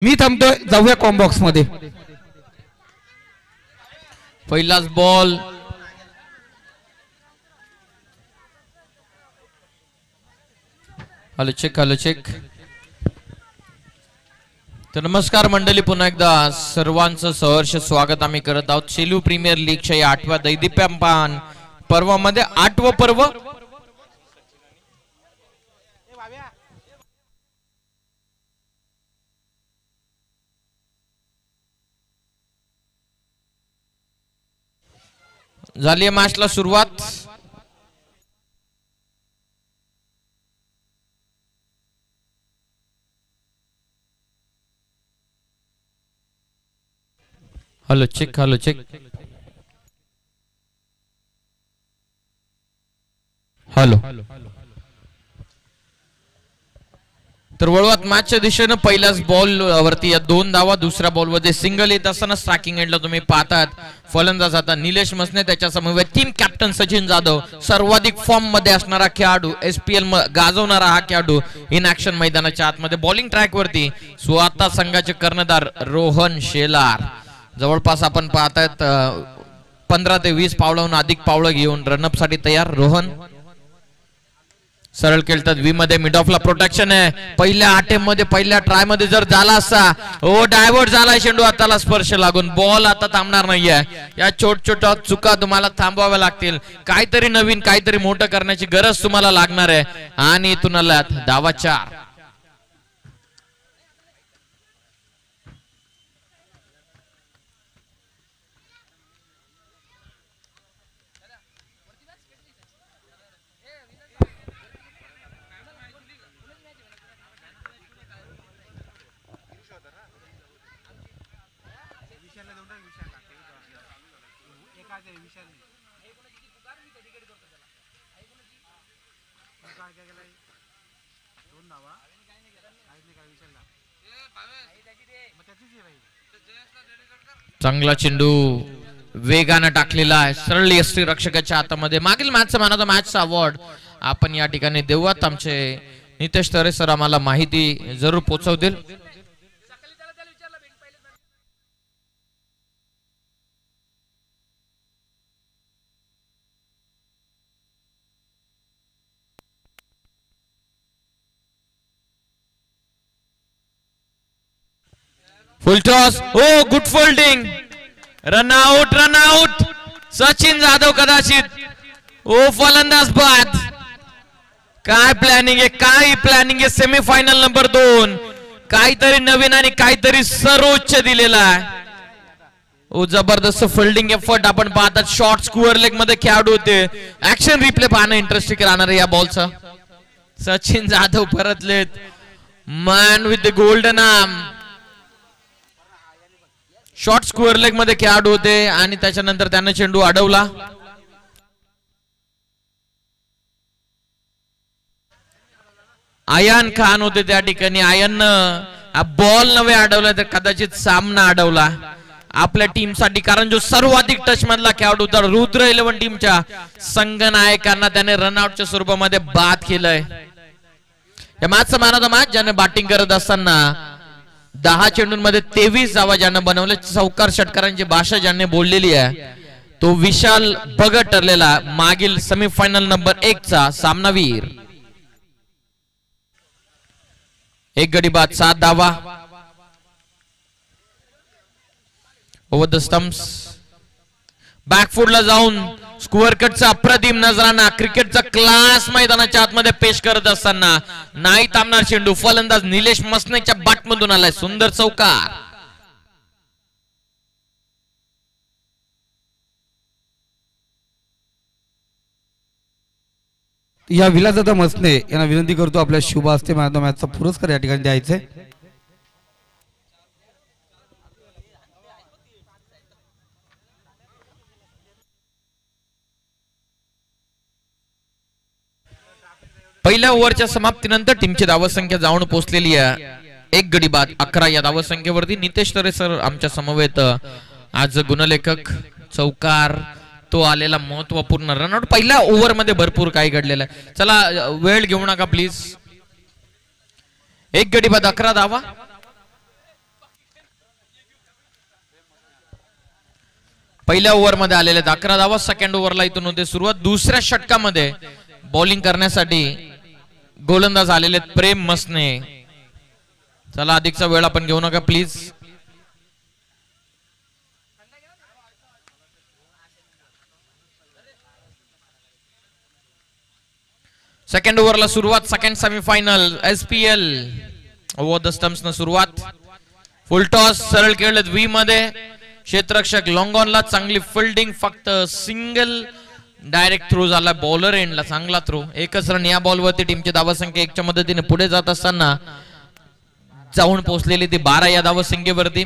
मी थांबतोय, जाऊया कॉम्बॉक्स मध्ये. पहिलाच बॉल हॅलो चेक. तर नमस्कार मंडळी, पुन्हा एकदा सर्वांचं सहर्ष स्वागत आम्ही करत आहोत सेलू प्रीमियर लीगच्या या 8व्या दैदिप्यमान पर्वामध्ये. 8वं पर्व झाली आहे मॅचला सुरुवात. Hello check. हॅलो. तर वळवत मॅचच्या दिशेनं पहिल्याच बॉल वरती या 2 धावा. दुसऱ्या बॉल मध्ये सिंगल येत असताना स्ट्रायकिंग एंडला तुम्ही पाहतात फलंदाज आता निलेश मसने, त्याच्या समोर टीम कॅप्टन सचिन जाधव, सर्वाधिक फॉर्म मध्ये असणारा खेळाडू, SPL गाजवणारा हा खेळाडू इन ऍक्शन मैदानाच्या आतमध्ये बॉलिंग ट्रॅक वरती स्वतः संघाचे कर्णधार रोहन शेलार. जवळपास आपण पाहतात 15 ते 20 पावलाहून अधिक पावलं घेऊन रनअप साठी तयार रोहन. सरळ खेळतात वी मध्ये, मिड ऑफला प्रोटेक्शन आहे. पहिल्या अटेम्प्ट मध्ये, पहिल्या ट्राय मध्ये जर झाला असता, ओ डायव्हर्ट झालाय चेंडू, हाताला स्पर्श लागून बॉल आता थांबणार नाहीये. या छोट्या चुका तुम्हाला थांबवाव्या लागतील. काहीतरी नवीन, काहीतरी मोठं करण्याची गरज तुम्हाला लागणार आहे. आणि इथून आल्यात धावा 4. चांगला चेंडू वेगानं टाकलेला आहे, सरळ यष्टी रक्षकाच्या हातामध्ये. मागील मॅचचा मॅन ऑफ द मॅचचा अवॉर्ड आपण या ठिकाणी देऊयात. आमचे नितेश तरे सर आम्हाला माहिती जरूर पोहोचवतील. फुल टॉस, हो good folding, run out. Sachin Jadhav कदाचित, ओ फलंदाज बाद. काय प्लॅनिंग आहे, सेमीफायनल नंबर 2. काहीतरी नवीन आणि काहीतरी सर्वोच्च दिलेला आहे. ओ जबरदस्त फिल्डिंग एफर्ट आपण पाहतात. शॉर्ट स्क्वेअर लेग मध्ये खेळाडू होते. ऍक्शन रिप्ले पाहणं इंटरेस्टिंग राहणार आहे या बॉलचा. सचिन जाधव परतलेत, man with the golden arm. Short square leg मध्ये खेळाडू होते आणि त्याच्यानंतर त्याने चेंडू अडवला. आयान खान होते त्या ठिकाणी. आयननं बॉल नव्हे अडवला तर कदाचित सामना अडवला आपल्या टीमसाठी, कारण जो सर्वाधिक टच मधला खेळाडू होता रुद्र 11 टीमच्या संघनायकांना त्याने रनआउटच्या स्वरूपामध्ये बाद केलंय. या मॅचचा मॅन ऑफ द मॅच ज्याने बॅटिंग करत असताना 10 चेंडूंमध्ये 23 धावा ज्यानं बनवले, चौकार षटकारांची भाषा ज्याने बोललेली आहे, तो विशाल भगत ठरलेला मागील सेमीफायनल नंबर 1 चा सामनावीर. 1 गडी बाद 7 धावा. ओव्हर द स्टंप्स, बॅकफुटला जाऊन स्क्वेअर कटचा अप्रतिम नजराना, क्रिकेटचा क्लास मैदानाच्या आतमध्ये पेश करत असताना नाही थांबणार चेंडू. फलंदाज निलेश मसनेच्या बॅटमधून आलाय, सुंदर चौकार. या विलासदादा मसने यांना विनंती करतो आपल्या शुभ हस्ते मॅन ऑफ द मॅचचा पुरस्कार या ठिकाणी द्यायचे. पहिल्या ओव्हरच्या समाप्तीनंतर टीमची धावसंख्या जाऊन पोहोचलेली आहे 1 गडी बाद 11. या धावसंख्येवरती नितेश तरे सर आमच्या समवेत आज गुणलेखक. चौकार तो आलेला महत्वपूर्ण रनआउट पहिल्या ओव्हर मध्ये भरपूर काही घडलेलं आहे. चला वेळ घेऊ नका प्लीज. एक गडी बाद 11 धावा. पहिल्या ओव्हरमध्ये आलेले 11 धावा, सेकंड ओव्हरला इथून होते सुरुवात. दुसऱ्या षटकामध्ये बॉलिंग करण्यासाठी गोलंदाज आलेले प्रेम मसने. चला अधिकचा वेळ आपण घेऊ नका प्लीज. सेकंड ओव्हरला सुरुवात. Second semifinal SPL over the stumps न सुरुवात. फुल टॉस सरळ खेळलेत व्ही मध्ये. क्षेत्ररक्षक लॉंगॉनला चांगली फिल्डिंग, फक्त सिंगल डायरेक्ट थ्रो झाला बॉलर एंडला. चांगला थ्रो. एकच रन या बॉलवरती टीमची धावसंख्या 1च्या मदतीने पुढे जात असताना जाऊन पोहोचलेली ती 12 या धावसंख्येवरती.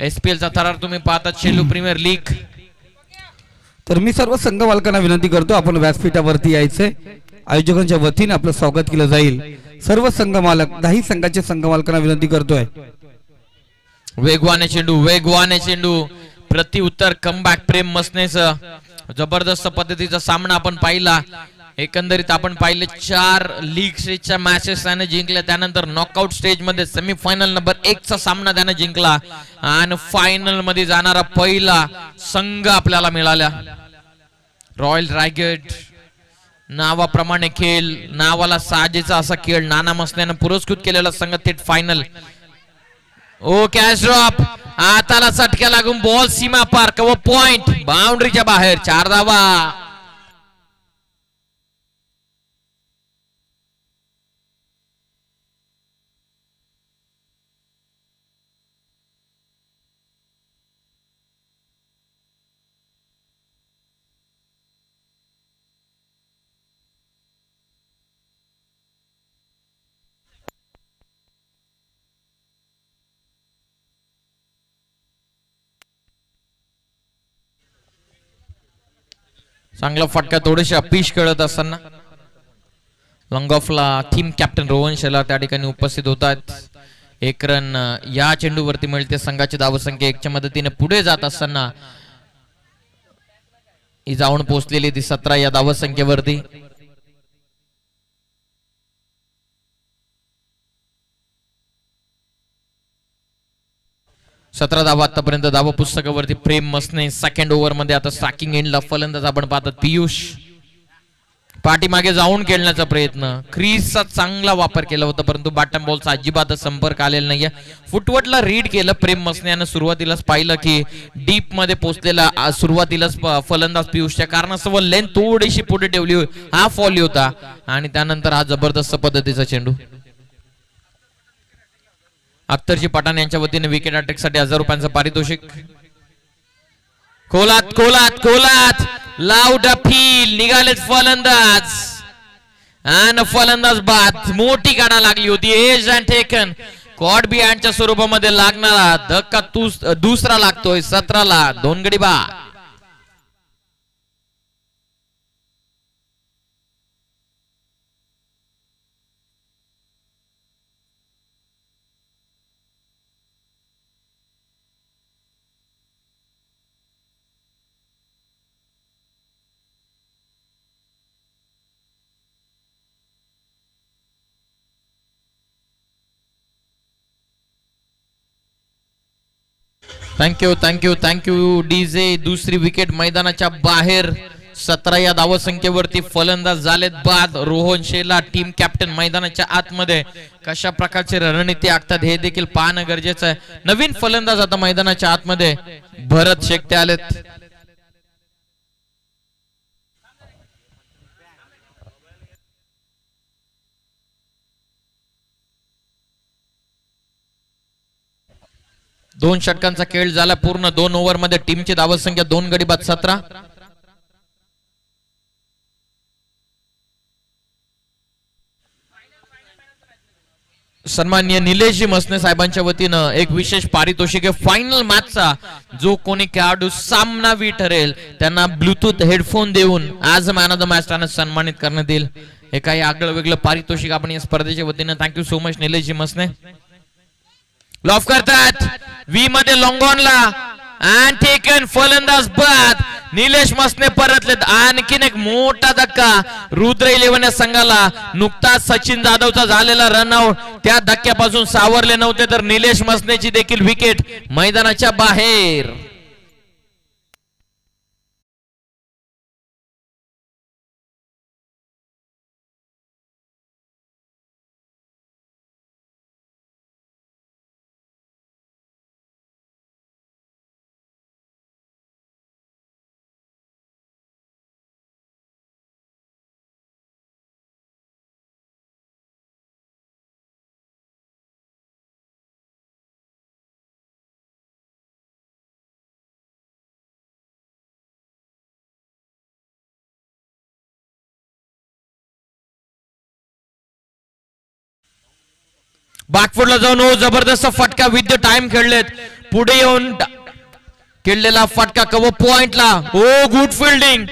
SPL चा थरार तुम्ही पाहतात शेलू प्रीमियर लीग. तर मी सर्व संघ मालकांना विनंती करतो आपण व्यासपीठावरती यायचंय. आयोजकांच्या वतीने आपलं स्वागत केलं जाईल. सर्व संघ मालक 10 संघाचे संघ मालकांना विनंती करतोय. वेगवाने चेंडू, वेगवाने चेंडू. प्रति उत्तर कमबॅक प्रेम मसनेचं. जबरदस्त पद्धतीचा सामना आपण पाहिला. एकंदरीत आपण पाहिले 4 लीग स्टेजच्या मॅचेस त्याने जिंकल्या. त्यानंतर नॉकआउट स्टेज मध्ये सेमीफायनल नंबर 1 चा सामना त्याने जिंकला आणि फायनल मध्ये जाणारा पहिला संघ आपल्याला मिळाला. रॉयल रायगड नावाप्रमाणे खेळ, नावाला साजेचा असा खेळ नाना मसनेने पुरस्कृत केलेला संघ थेट फायनल. ओ कॅच ड्रॉप. हाताला चटक्या लागून बॉल सीमा पार. कव्हर पॉइंट बाउंड्रीच्या बाहेर. 4 धावा. चांगला फटका. थोडेसे अपीश खेळत असताना लॉंग ऑफला टीम कॅप्टन रोहन शेलार त्या ठिकाणी उपस्थित होतात. 1 रन या चेंडूवरती मिळते. संघाची धावसंख्या 1च्या मदतीने पुढे जात असताना ही जाऊन पोहोचलेली ती 17 या धावसंख्येवरती. सतरा धावा आतापर्यंत धावा पुस्तकावरती प्रेम मसने. सेकंड ओव्हर मध्ये आता स्ट्रायकिंग एंडला फलंदाज आपण पाहतात पियुष. पाठीमागे जाऊन खेळण्याचा प्रयत्न. क्रीजचा चांगला वापर केला होता परंतु बॉटम बॉलचा अजिबातच संपर्क आलेला नाहीये. फुटवटला रीड केलं प्रेम मसने यानं. सुरुवातीलाच पाहिलं की डीप मध्ये पोहोचलेला सुरुवातीलाच फलंदाज पियुषच्या कारणास्तव लेंथ थोडीशी पुढे ठेवली. हा फॉली होता आणि त्यानंतर हा जबरदस्त पद्धतीचा चेंडू. अख्तरजी पठाण यांच्या वतीने विकेट अटॅकसाठी 1000 रुपयांचं पारितोषिक. खोलात खोलात खोलात लाऊड अपील. निघालेत फलंदाज आणि फलंदाज बाद. मोठी काढा लागली होती. एज अँड टेकन कॉट बिहाइंडच्या स्वरूपामध्ये लागणारा धक्का दुसरा लागतोय. 17 ला 2 गडी बाद. Thank you thank you thank you DJ. दुसरी विकेट मैदानाच्या बाहेर. 17 या धावसंख्येवरती फलंदाज झालेत बाद. रोहन शेला टीम कॅप्टन मैदानाच्या आतमध्ये. कशा प्रकारचे रणनीती आखतात हे देखील पाहणं गरजेचं आहे. नवीन फलंदाज आता मैदानाच्या आतमध्ये भरत शेखते आलेत. दोन षटकांचा खेळ झाला पूर्ण. 2 ओव्हर मध्ये टीमची धावसंख्या 2 गडी बाद 17. सन्माननीय निलेशजी मसने साहेबांच्या वतीनं एक विशेष पारितोषिक आहे. फायनल मॅचचा जो कोणी खेळाडू सामनावी ठरेल त्यांना ब्लूटूथ हेडफोन देऊन आज मॅन ऑफ द मॅच त्यांना सन्मानित करण्यात येईल. हे काही आगळं वेगळं पारितोषिक आपण या स्पर्धेच्या वतीनं. Thank you so much Nileshji Masne. Loaf करतात वी मध्ये लॉंगॉनला अँड टेकन. फलंदाज बाद. निलेश मसने परतलेत. आणखीन एक मोठा धक्का रुद्र 11 या संघाला. नुकताच सचिन जाधवचा झालेला रनआउट त्या धक्क्यापासून सावरले नव्हते तर निलेश मसनेची देखील विकेट मैदानाच्या बाहेर. बॅकफुटला जाऊन ओ जबरदस्त फटका विथ द टाइम खेळलेत. पुढे येऊन खेळलेला फटका कव्हर पॉइंटला. ओ गुड फिल्डिंग.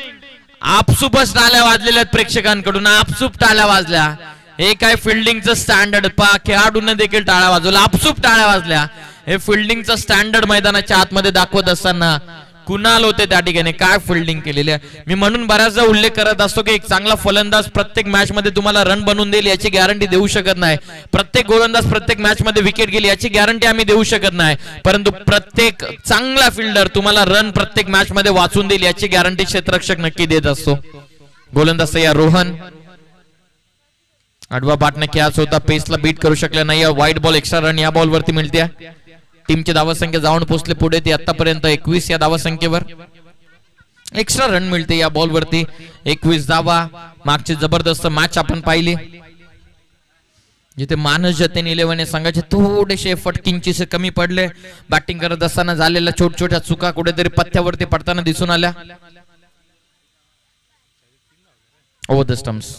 आपसूपच टाळ्या वाजलेल्या आहेत प्रेक्षकांकडून. आपसूप टाळ्या वाजल्या. हे काय फिल्डिंगचं स्टँडर्ड पा खेळाडूंना देखील टाळ्या वाजवल्या. आपसूप टाळ्या वाजल्या. हे फिल्डिंगचं स्टँडर्ड मैदानाच्या आतमध्ये दाखवत असताना कुणाल होते त्या ठिकाणी. काय फिल्डिंग केलेली आहे. मी म्हणून बऱ्याचदा उल्लेख करत असतो की एक चांगला फलंदाज प्रत्येक मॅच मध्ये तुम्हाला रन बनवून देईल याची गॅरंटी देऊ शकत नाही. प्रत्येक गोलंदाज प्रत्येक मॅच मध्ये विकेट गेली याची गॅरंटी आम्ही देऊ शकत नाही. परंतु प्रत्येक चांगला फिल्डर तुम्हाला रन प्रत्येक मॅच मध्ये वाचून देईल याची गॅरंटी क्षेत्ररक्षक नक्की देत असतो. गोलंदाज या रोहन. आडवा बाटने खेळायचा होता. पेसला बीट करू शकला नाही. वाईट बॉल एक्स्ट्रा रन या बॉल वरती मिळते. टीमची धावसंख्या जाऊन पोहोचले पुढे ती आतापर्यंत 21 या धावसंख्येवर. एक्स्ट्रा रन मिळते या बॉल वरती. 21 धावा. मागची जबरदस्त मॅच आपण पाहिली जिथे मानस जतीन 11 संघाचे थोडेसे एफर्ट किंचितसे कमी पडले. बॅटिंग करत असताना झालेल्या छोट छोट्या चुका कुठेतरी पथ्यावरती पडताना दिसून आल्या. Over the stumps.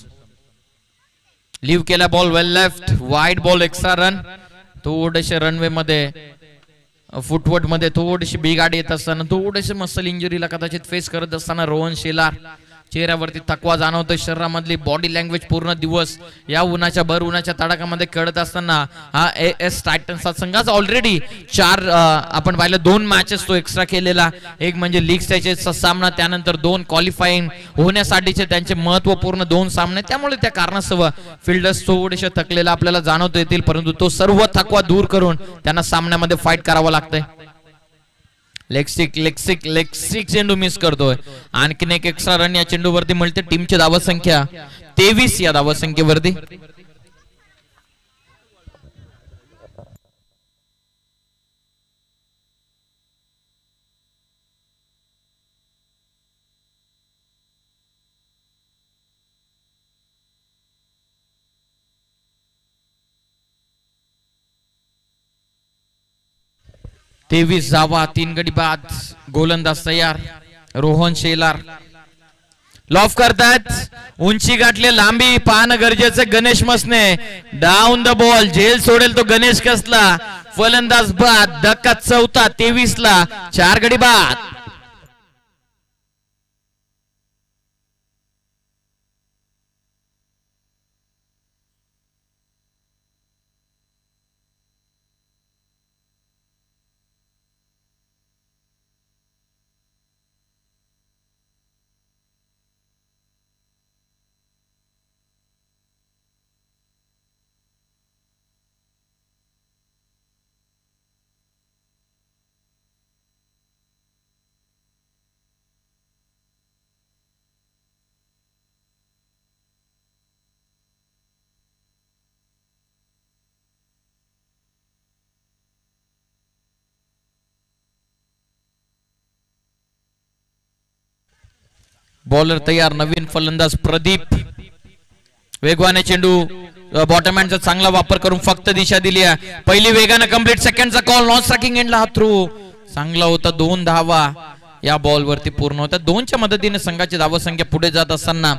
लिव्ह केला ball well left. Wide ball extra run. थोडेसे रनवे मध्ये फुटवर्क मध्ये थोडीशी बिघाड येत असताना थोडेसे मसल इंजुरीला कदाचित फेस करत असताना रोहन शेलार चेहऱ्यावरती थकवा जाणवतोय. शरीरामधली बॉडी लँग्वेज पूर्ण दिवस या उन्हाच्या भर उन्हाच्या तडाख्यामध्ये खेळत असताना हा एस टायटन्सचा संघाचा ऑलरेडी 4 आपण पाहिलं 2 मॅचेस तो एक्स्ट्रा केलेला. एक म्हणजे लीग स्टेजचा सामना, त्यानंतर 2 क्वालिफाईंग होण्यासाठीचे त्यांचे महत्वपूर्ण 2 सामने. त्यामुळे त्या कारणास्तव फिल्डर्स थोडेसे थकलेला आपल्याला जाणवता येतील. परंतु तो सर्व थकवा दूर करून त्यांना सामन्यामध्ये फाईट करावं लागतंय. लेग स्टिक चेंडू मिस करतोय. आणखीन एक एक्स्ट्रा रन या चेंडूवरती मिळते. टीमची धावसंख्या 23 या धावसंख्येवरती. तेवीस धावा. 3 गडी बाद. गोलंदाज तयार. रोहन शेलार लॉफ करतात. उंची गाठले. लांबी पाहणं गरजेचं. Ganesh Masne down the ball. झेल सोडेल तो गणेश कसला. फलंदाज बाद. धक्का चौथा. 23 ला 4 गडी बाद. बॉलर तयार. नवीन फलंदाज प्रदीप. वेगवाने चेंडू. बॉटम हँडचा चांगला वापर करून फक्त दिशा दिली आहे. पहिली वेगाने कंप्लीट. सेकंडचा कॉल नॉन स्ट्रायकिंग एंडला हा थ्रू चांगला होता. 2 धावा या बॉल वरती पूर्ण होता. 2च्या मदतीने संघाची धावसंख्या पुढे जात असताना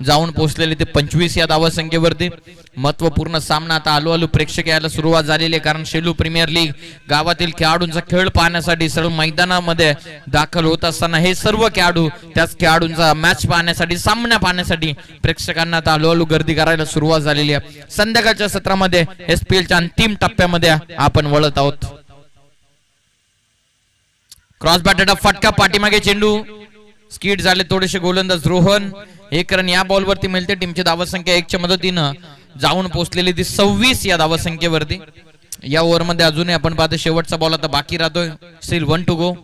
जाऊन पोहोचलेली ते 25 या धावसंख्येवरती. महत्वपूर्ण सामना आता आलो प्रेक्षक यायला सुरुवात झालेली आहे. कारण शेलू प्रीमियर लीग गावातील खेळाडूंचा खेळ पाहण्यासाठी सर्व मैदानामध्ये दाखल होत असताना हे सर्व खेळाडू त्याच खेळाडूंचा मॅच पाहण्यासाठी सामना पाहण्यासाठी प्रेक्षकांना आता आलो गर्दी करायला सुरुवात झालेली आहे. संध्याकाळच्या सत्रामध्ये एसपीएलच्या अंतिम टप्प्यामध्ये आपण वळत आहोत. क्रॉस बॅटेड फटका. पाठीमागे चेंडू स्किड झाले थोडेसे. गोलंदाज रोहन. 1 रन या बॉल वरती मिळते. टीमची धावसंख्या 1च्या मदतीनं जाऊन पोहोचलेली ती 26 या धावसंख्येवरती. या ओव्हर मध्ये अजूनही आपण पाहतो शेवटचा बॉल आता बाकी राहतोय. Still 1 to go.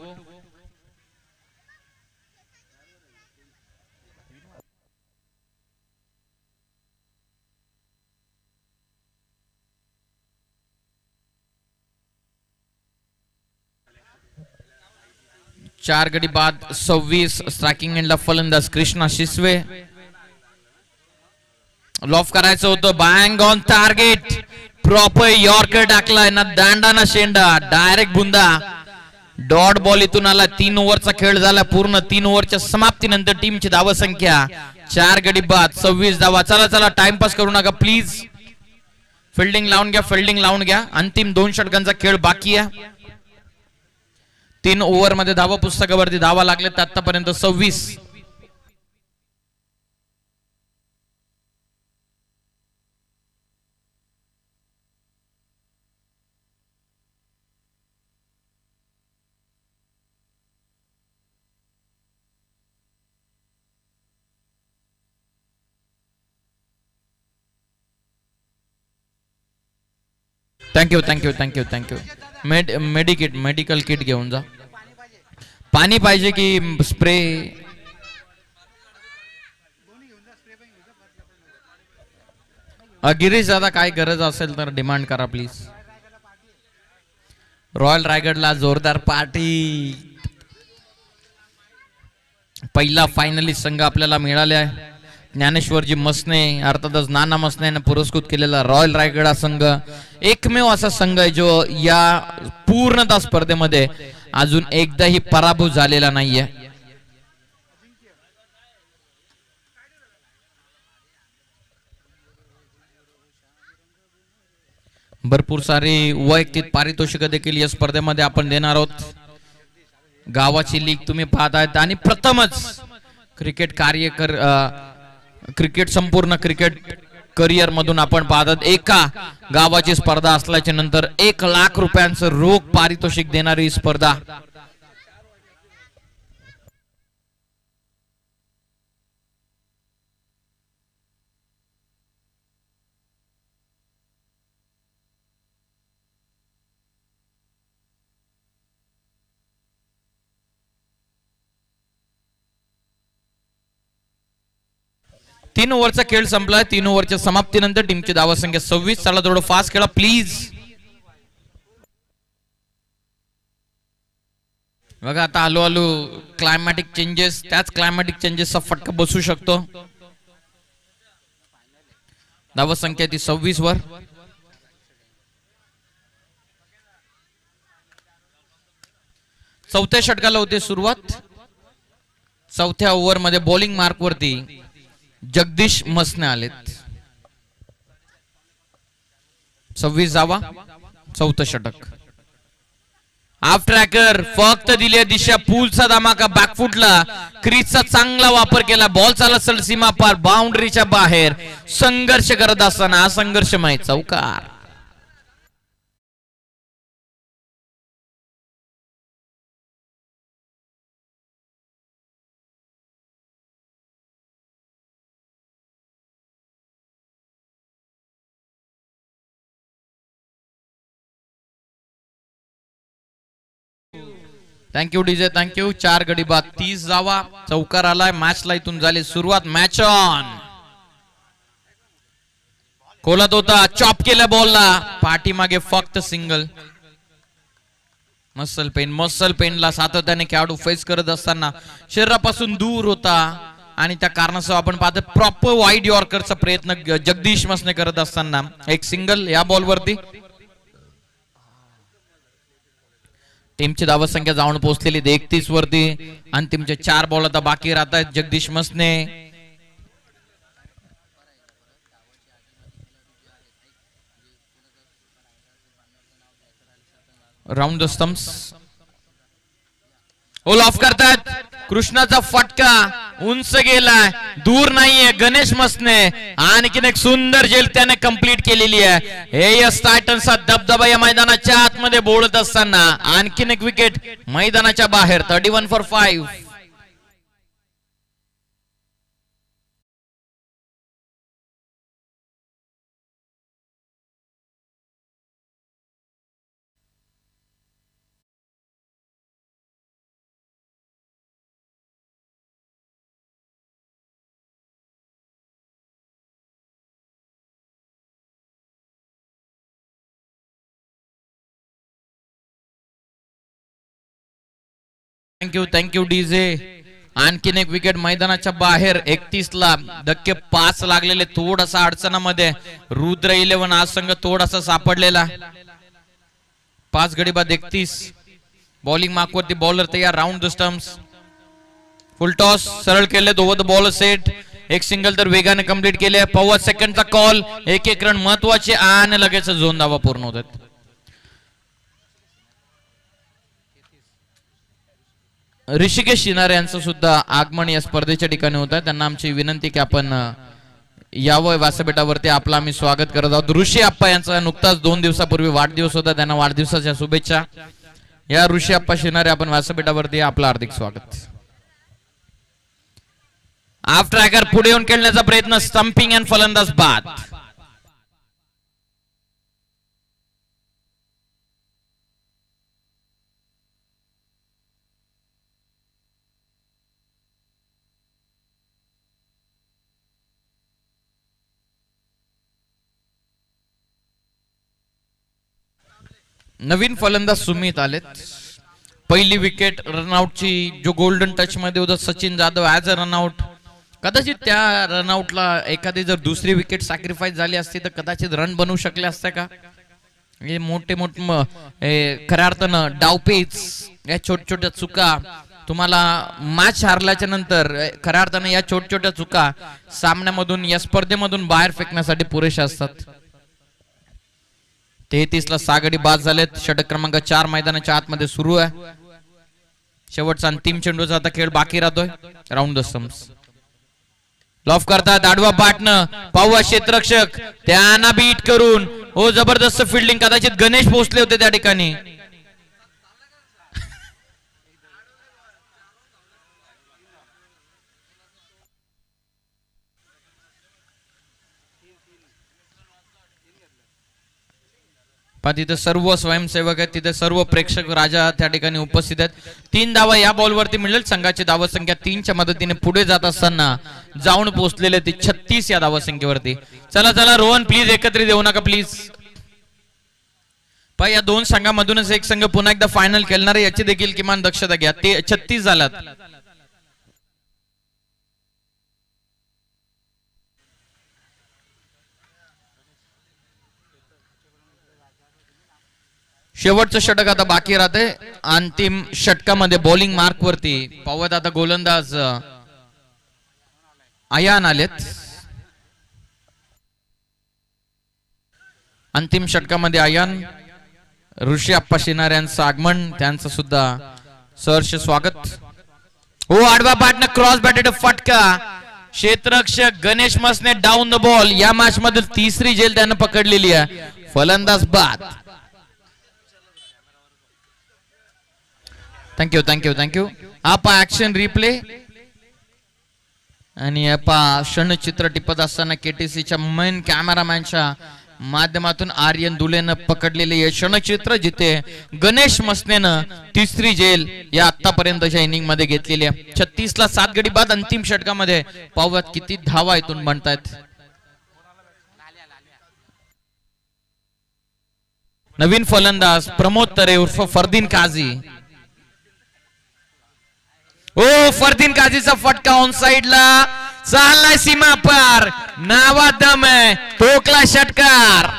चार गडी बाद. 26 स्ट्रायकिंग एंडला फलंदाज कृष्णा शिसवे. लॉफ करायचं होतं. Bag on target. Proper yorker टाकलाय ना. दांडा ना शेंडा. डायरेक्ट बुंदा. डॉट बॉल इथून आला. 3 ओव्हरचा खेळ झाला पूर्ण. 3 ओव्हरच्या समाप्तीनंतर टीमची धावसंख्या 4 गडी बाद. 26 धावा. चला टाइमपास करू नका प्लीज. फिल्डिंग लावून घ्या, फिल्डिंग लावून घ्या. अंतिम 2 षटकांचा खेळ बाकी आहे. 3 ओव्हर मध्ये धावा पुस्तकावरती धावा लागले आतापर्यंत 26. Thank you thank you thank you thank you. Medical kit घेऊन जा. पाणी पाहिजे की स्प्रे? गिरीश दादा काय गरज असेल तर डिमांड करा प्लीज. रॉयल रायगडला जोरदार पार्टी. पहिला फायनलिस्ट संघ आपल्याला मिळाला आहे. ज्ञानेश्वरजी मसने अर्थातच नाना मसने यांना पुरस्कृत केलेला रॉयल रायगड हा संघ एकमेव असा संघ आहे जो या पूर्णतः स्पर्धेमध्ये अजून एकदाही पराभूत झालेला नाहीये. भरपूर सारी वैयक्तिक पारितोषिक देखील या स्पर्धेमध्ये आपण देणार आहोत. गावाची लीग तुम्ही पाहतायत आणि प्रथमच क्रिकेट संपूर्ण क्रिकेट करिअर मधून आपण पाहतात एका गावाची स्पर्धा असल्याच्या नंतर 1 लाख रुपयांचं रोख पारितोषिक देणारी स्पर्धा. तीन ओव्हरचा खेळ संपला. 3 ओव्हरच्या समाप्तीनंतर टीमची धावा संख्या 26. चला थोडं फास्ट खेळा प्लीज. बघा आता हळूहळू क्लायमॅटिक चेंजेस, त्याच क्लायमॅटिक चेंजेसचा फटका बसू शकतो. धावा संख्या ती 26 वर. चौथ्या षटकाला होते सुरुवात. चौथ्या ओव्हर मध्ये बॉलिंग मार्क वरती जगदीश मसने आलेत. 26 धावा, चौथं षटक. हाफ ट्रॅकर फक्त दिली दिशा. पूलचा धमाका बॅकफुटला. क्रीजचा चांगला वापर केला. बॉल चालत असेल सीमा पार बाउंड्रीच्या बाहेर. संघर्ष करत असताना हा संघर्षमय चौकार. Thank you DJ thank you. 4 गडी बाद 30 धावा. चौकार आलाय. मॅचला इथून झाली सुरुवात. Match on. खोलत होता. चॉप केल्या बॉलला. पाठीमागे फक्त सिंगल. मसल पेनला सातत्याने खेळाडू फेस करत असताना शरीरापासून दूर होता आणि त्या कारणासह आपण पाहतो प्रॉपर वाईड यॉर्करचा प्रयत्न जगदीश मसने करत असताना एक सिंगल या बॉलवरती. टीमची धावा संख्या जाऊन पोहोचलेली 31 वरती. अंतिमचे 4 बॉल आता बाकी राहत आहेत. Jagdish Masne round the stumps. होल ऑफ करतात. कृष्णाचा फटका उंच गेलाय, दूर नाहीये. गणेश मसने आणखीन एक सुंदर झेल त्याने कंप्लीट केलेली आहे. हे यस टायटन्सचा दबदबा या मैदानाच्या आतमध्ये बोलत असताना आणखीन एक विकेट मैदानाच्या बाहेर. 31 फॉर 5. Thank you DJ. आणखीन एक विकेट मैदानाच्या बाहेर. 31 ला धक्के 5 लागलेले. थोडासा अडचणामध्ये रुद्र 11 हा संघ थोडासा सापडलेला. 5 गडी बाद 31. बॉलिंग मार्कवरती बॉलर तयार. Round the stumps. Full toss सरळ केले. Over the ball set. एक सिंगल तर वेगाने कंप्लीट केले. 5 सेकंडचा कॉल. एक एक रन महत्वाचे आणि लगेच 2 धावा पूर्ण होतात. ऋषिकेश शिनारे यांचं सुद्धा आगमन या स्पर्धेच्या ठिकाणी होत आहे. त्यांना आमची विनंती की आपण यावं व्यासपीठावरती. आपलं आम्ही स्वागत करत आहोत. ऋषी आप्पा यांचा नुकताच 2 दिवसापूर्वी वाढदिवस होता. त्यांना वाढदिवसाच्या शुभेच्छा. या ऋषी आप्पा शिनारे आपण व्यासपीठावरती आपलं हार्दिक स्वागत. हाफ ट्रॅकर पुढे येऊन खेळण्याचा प्रयत्न. स्टंपिंग अँड फलंदाज बाद. नवीन फलंदाज सुमित आलेत. पहिली विकेट रनआउटची जो गोल्डन टच मध्ये होता Sachin Jadhav as a run out. कदाचित त्या रनआउटला एखादी जर दुसरी विकेट सॅक्रिफाईस झाली असती तर कदाचित रन बनवू शकले असते का. हे मोठे मोठे खऱ्या अर्थानं डावपेच या छोट्या छोट्या चुका तुम्हाला मॅच हारल्याच्या नंतर खऱ्या अर्थानं या छोट्या छोट्या चुका सामन्यामधून या स्पर्धेमधून बाहेर फेकण्यासाठी पुरेशा असतात. 33 ला 6 गडी बाद झालेत. षटक क्रमांक 4 मैदानाच्या आतमध्ये सुरू आहे. शेवटचा अंतिम चेंडूचा आता खेळ बाकी राहतोय. Round the stumps. लॉफ करतात आडवा पाटणं. पाहुआ क्षेत्ररक्षक त्यांना बीट करून हो जबरदस्त फिल्डिंग. कदाचित गणेश पोहोचले होते त्या ठिकाणी. तिथे सर्व स्वयंसेवक आहेत. तिथे सर्व प्रेक्षक राजा त्या ठिकाणी उपस्थित आहेत. 3 धावा या बॉलवरती मिळेल. संघाची धावसंख्या 3च्या मदतीने पुढे जात असताना जाऊन पोहोचलेले ते 36 या धावसंख्येवरती. चला चला रोहन प्लीज एकत्रित येऊ नका प्लीज. या 2 संघामधूनच एक संघ पुन्हा एकदा फायनल खेळणार आहे याची देखील किमान दक्षता घ्या. ते 36 झालात. शेवटचं षटक आता बाकी राहते. अंतिम षटकामध्ये बॉलिंग मार्क वरती पाहत आता गोलंदाज आयान आलेत. अंतिम षटकामध्ये आयान. ऋषी आप्पा शिनारे यांचं आगमन. त्यांचं सुद्धा सहर्ष स्वागत. हो आडवा पाटणं क्रॉस बॅटेड फटका. क्षेत्ररक्षक Ganesh Masne down the ball. या मॅच मधील 3री झेल त्यानं पकडलेली आहे. फलंदाज बाद. Thank you thank you thank you. आपा ऍक्शन रिप्ले आणि आपा क्षणचित्र टिपत असताना केटीसीच्या मेन कॅमेरामॅनच्या माध्यमातून आर्यन दुलेनं पकडलेले हे क्षणचित्र जिथे गणेश मसनेनं 3री झेल या आतापर्यंतच्या इनिंग मध्ये घेतलेली आहे. 36 ला 7 गडी बाद. अंतिम षटकामध्ये पाहूयात किती धावा इथून बनतायत. नवीन फलंदाज प्रमोद तरे उर्फ फरदीन काझी. ओ फरदीन काझीचा फटका ऑन साइडला चाललाय सीमा पार. नावा दम आहे. ठोकला षटकार.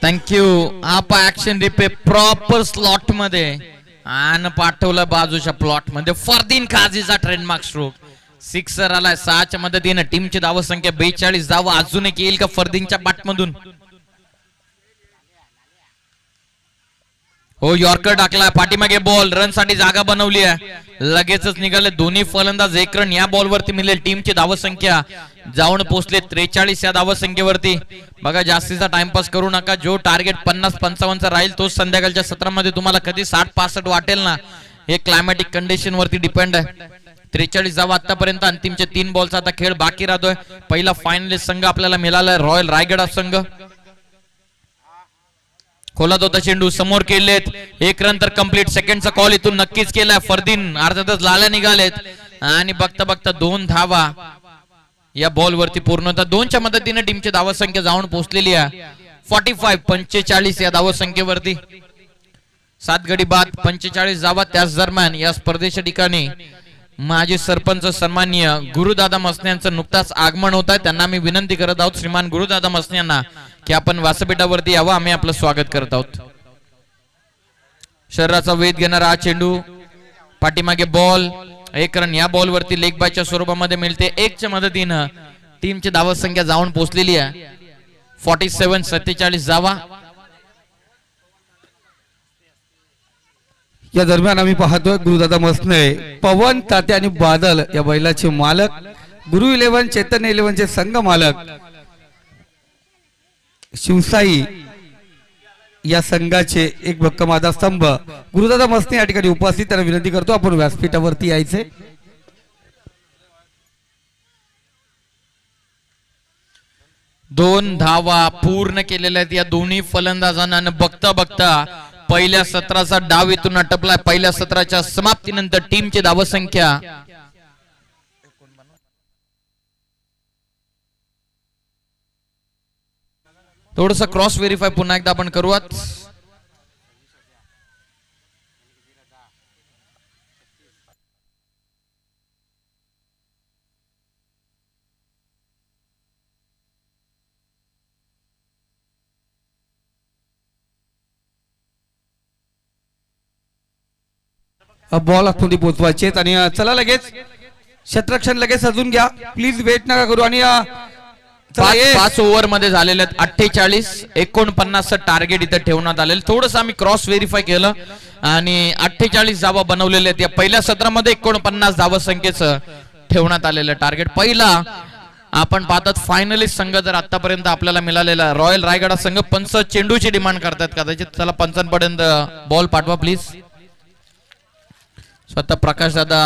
थँक्यू. आपा ऍक्शन रिप्ले प्रॉपर स्लॉट मध्ये आणि पाठवलं बाजूच्या प्लॉट मध्ये. फरदीन काझीचा ट्रेडमार्क स्ट्रोक. सिक्सर आलाय. 6च्या मदतीने टीमची धावसंख्या 42 धावा अजून एक येईल का फरदीनच्या बॅटमधून. हो यॉर्कर टाकला. पाठीमागे बॉल. रन साठी जागा बनवली आहे. लगेचच निघाले दोन्ही फलंदाज. 1 रन या बॉलवरती मिळेल. टीमची धावसंख्या जाऊन पोहोचले 43 या धावसंख्येवरती. बघा जास्तीचा टाइमपास करू नका. जो टार्गेट 50-55 राहील तोच संध्याकाळच्या सत्रामध्ये तुम्हाला कधी 60-65 वाटेल ना. हे क्लायमॅटिक कंडिशन वरती डिपेंड आहे. 43 धावा आतापर्यंत. अंतिमचे 3 बॉलचा आता खेळ बाकी राहतोय. पहिला फायनलिस्ट संघ आपल्याला मिळाला रॉयल रायगड संघ. खोलात होता चेंडू. समोर केलेत. 1 रन तर कंप्लीट. सेकंडचा कॉल इथून नक्कीच केलाय. फरदीन अर्थातच लाल्या निघालेत आणि बघता बघता 2 धावा या बॉल वरती पूर्णतः 2च्या मदतीने टीमची धावसंख्या जाऊन पोहोचलेली आहे 45 या धावसंख्येवरती. 7 गडी बाद 45 धावा। त्याच दरम्यान या स्पर्धेच्या ठिकाणी माजी सरपंच सन्माननीय गुरुदादा मसने यांचं नुकताच आगमन होत आहे। त्यांना मी विनंती करत आहोत श्रीमान गुरुदादा मसने यांना की आपण व्यासपीठावरती यावं, आम्ही आपलं स्वागत करत आहोत। शरीराचा वेध घेणारा हा चेंडू, पाठीमागे बॉल, एक रन या बॉल वरती लेग बायच्या स्वरूपामध्ये मिळते। 1 च्या मदतीनं टीमची धावा संख्या जाऊन पोहोचलेली आहे 47 47 धावा। या दरम्यान आम्ही पाहतोय गुरुदादा मसने, पवन ताते आणि बादल या बैलाचे मालक, गुरु 11 चैतन्य 11 चे संघ मालक, शिवसाई या संघाचे एक भक्कम आधारस्तंभ गुरुदादा मसने या ठिकाणी उपस्थित। त्यांना विनंती करतो आपण व्यासपीठावरती यायचे। 2 धावा पूर्ण केलेल्या आहेत या दोन्ही फलंदाजांना। बघता बघता पहिल्या सत्राचा डाव इथून आटपला। पहिल्या सत्राच्या समाप्तीनंतर टीमची धावसंख्या थोडस क्रॉस व्हेरीफाय पुन्हा एकदा आपण करूयात। बॉल आतमध्ये पोहोचवायचे आणि चला लगेच क्षेत्ररक्षण लगेच सजून घ्या, प्लीज वेट नका करू। आणि 5 ओव्हर मध्ये झालेले आहेत 48 49 टार्गेट इथे ठेवण्यात आलेलं। थोडंसं आम्ही क्रॉस व्हेरीफाय केलं आणि 48 धावा बनवलेल्या आहेत या पहिल्या सत्रामध्ये। 49 धावा संख्येचं ठेवण्यात आलेलं टार्गेट। पहिला आपण पाहतात फायनलिस्ट संघ जर आतापर्यंत आपल्याला मिळालेला रॉयल रायगड संघ पंच चेंडूची डिमांड करतात कदाचित। चला पंचांपर्यंत बॉल पाठवा प्लीज। स्वतः प्रकाश दादा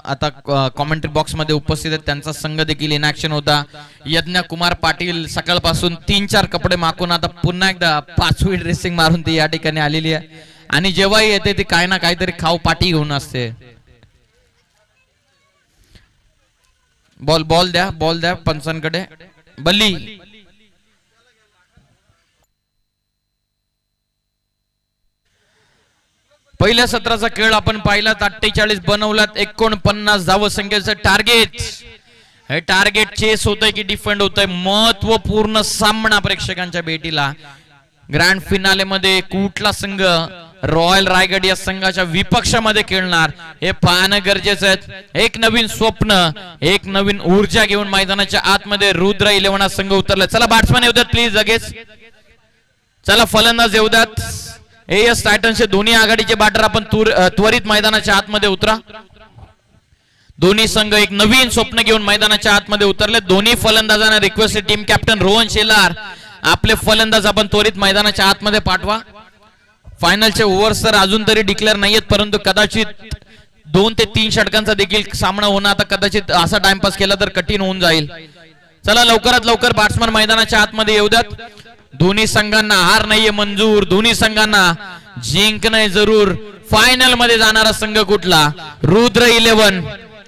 आता कॉमेंट्री बॉक्स मध्ये उपस्थित आहेत, त्यांचा संघ देखील इन ऍक्शन होता। यज्ञ कुमार पाटील सकाळपासून 3-4 कपडे मागून आता पुन्हा एकदा 5वी ड्रेसिंग मारून ती या ठिकाणी आलेली आहे आणि जेव्हाही येते ती काय ना काहीतरी खाऊ पाटी घेऊन असते। बॉल द्या पंचांकडे। बल्ली पहिल्या सत्राचा खेळ आपण पाहिलात 48 बनवलात 49 धाव संख्येचं टार्गेट। हे टार्गेट चेस होतंय की डिफेंड होतंय, महत्वपूर्ण सामना प्रेक्षकांच्या भेटीला। ग्रँड फिनाले मध्ये कुठला संघ रॉयल रायगड या संघाच्या विपक्षामध्ये खेळणार हे पाहणं गरजेचं आहे। एक नवीन स्वप्न, एक नवीन ऊर्जा घेऊन मैदानाच्या आतमध्ये रुद्र 11 संघ उतरला। चला बॅट्समॅन येऊ द्यात प्लीज लगेच, चला फलंदाज येऊ द्यात। एएस टायटन्सचे दोन्ही आघाडीचे बॅटर आपण त्वरित मैदानाच्या आतमध्ये उतरा। दोन्ही संघ एक नवीन स्वप्न घेऊन मैदानाच्या आतमध्ये उतरले। दोन्ही फलंदाजांना request team captain Rohan Shelar आपले फलंदाज आपण त्वरित मैदानाच्या आतमध्ये पाठवा। फायनलचे ओव्हर्स तर अजून तरी डिक्लेअर नाहीयेत, परंतु कदाचित 2 ते 3 षटकांचा देखील सामना होणं आता कदाचित असा टाइमपास केला तर कठीण होऊन जाईल। चला लवकरात लवकर बॅट्समन मैदानाच्या आतमध्ये येऊ द्यात। दोन्ही संघांना हार नाहीये मंजूर, दोन्ही संघांना जिंकणं जरूर। फायनल मध्ये जाणारा संघ कुठला, रुद्र 11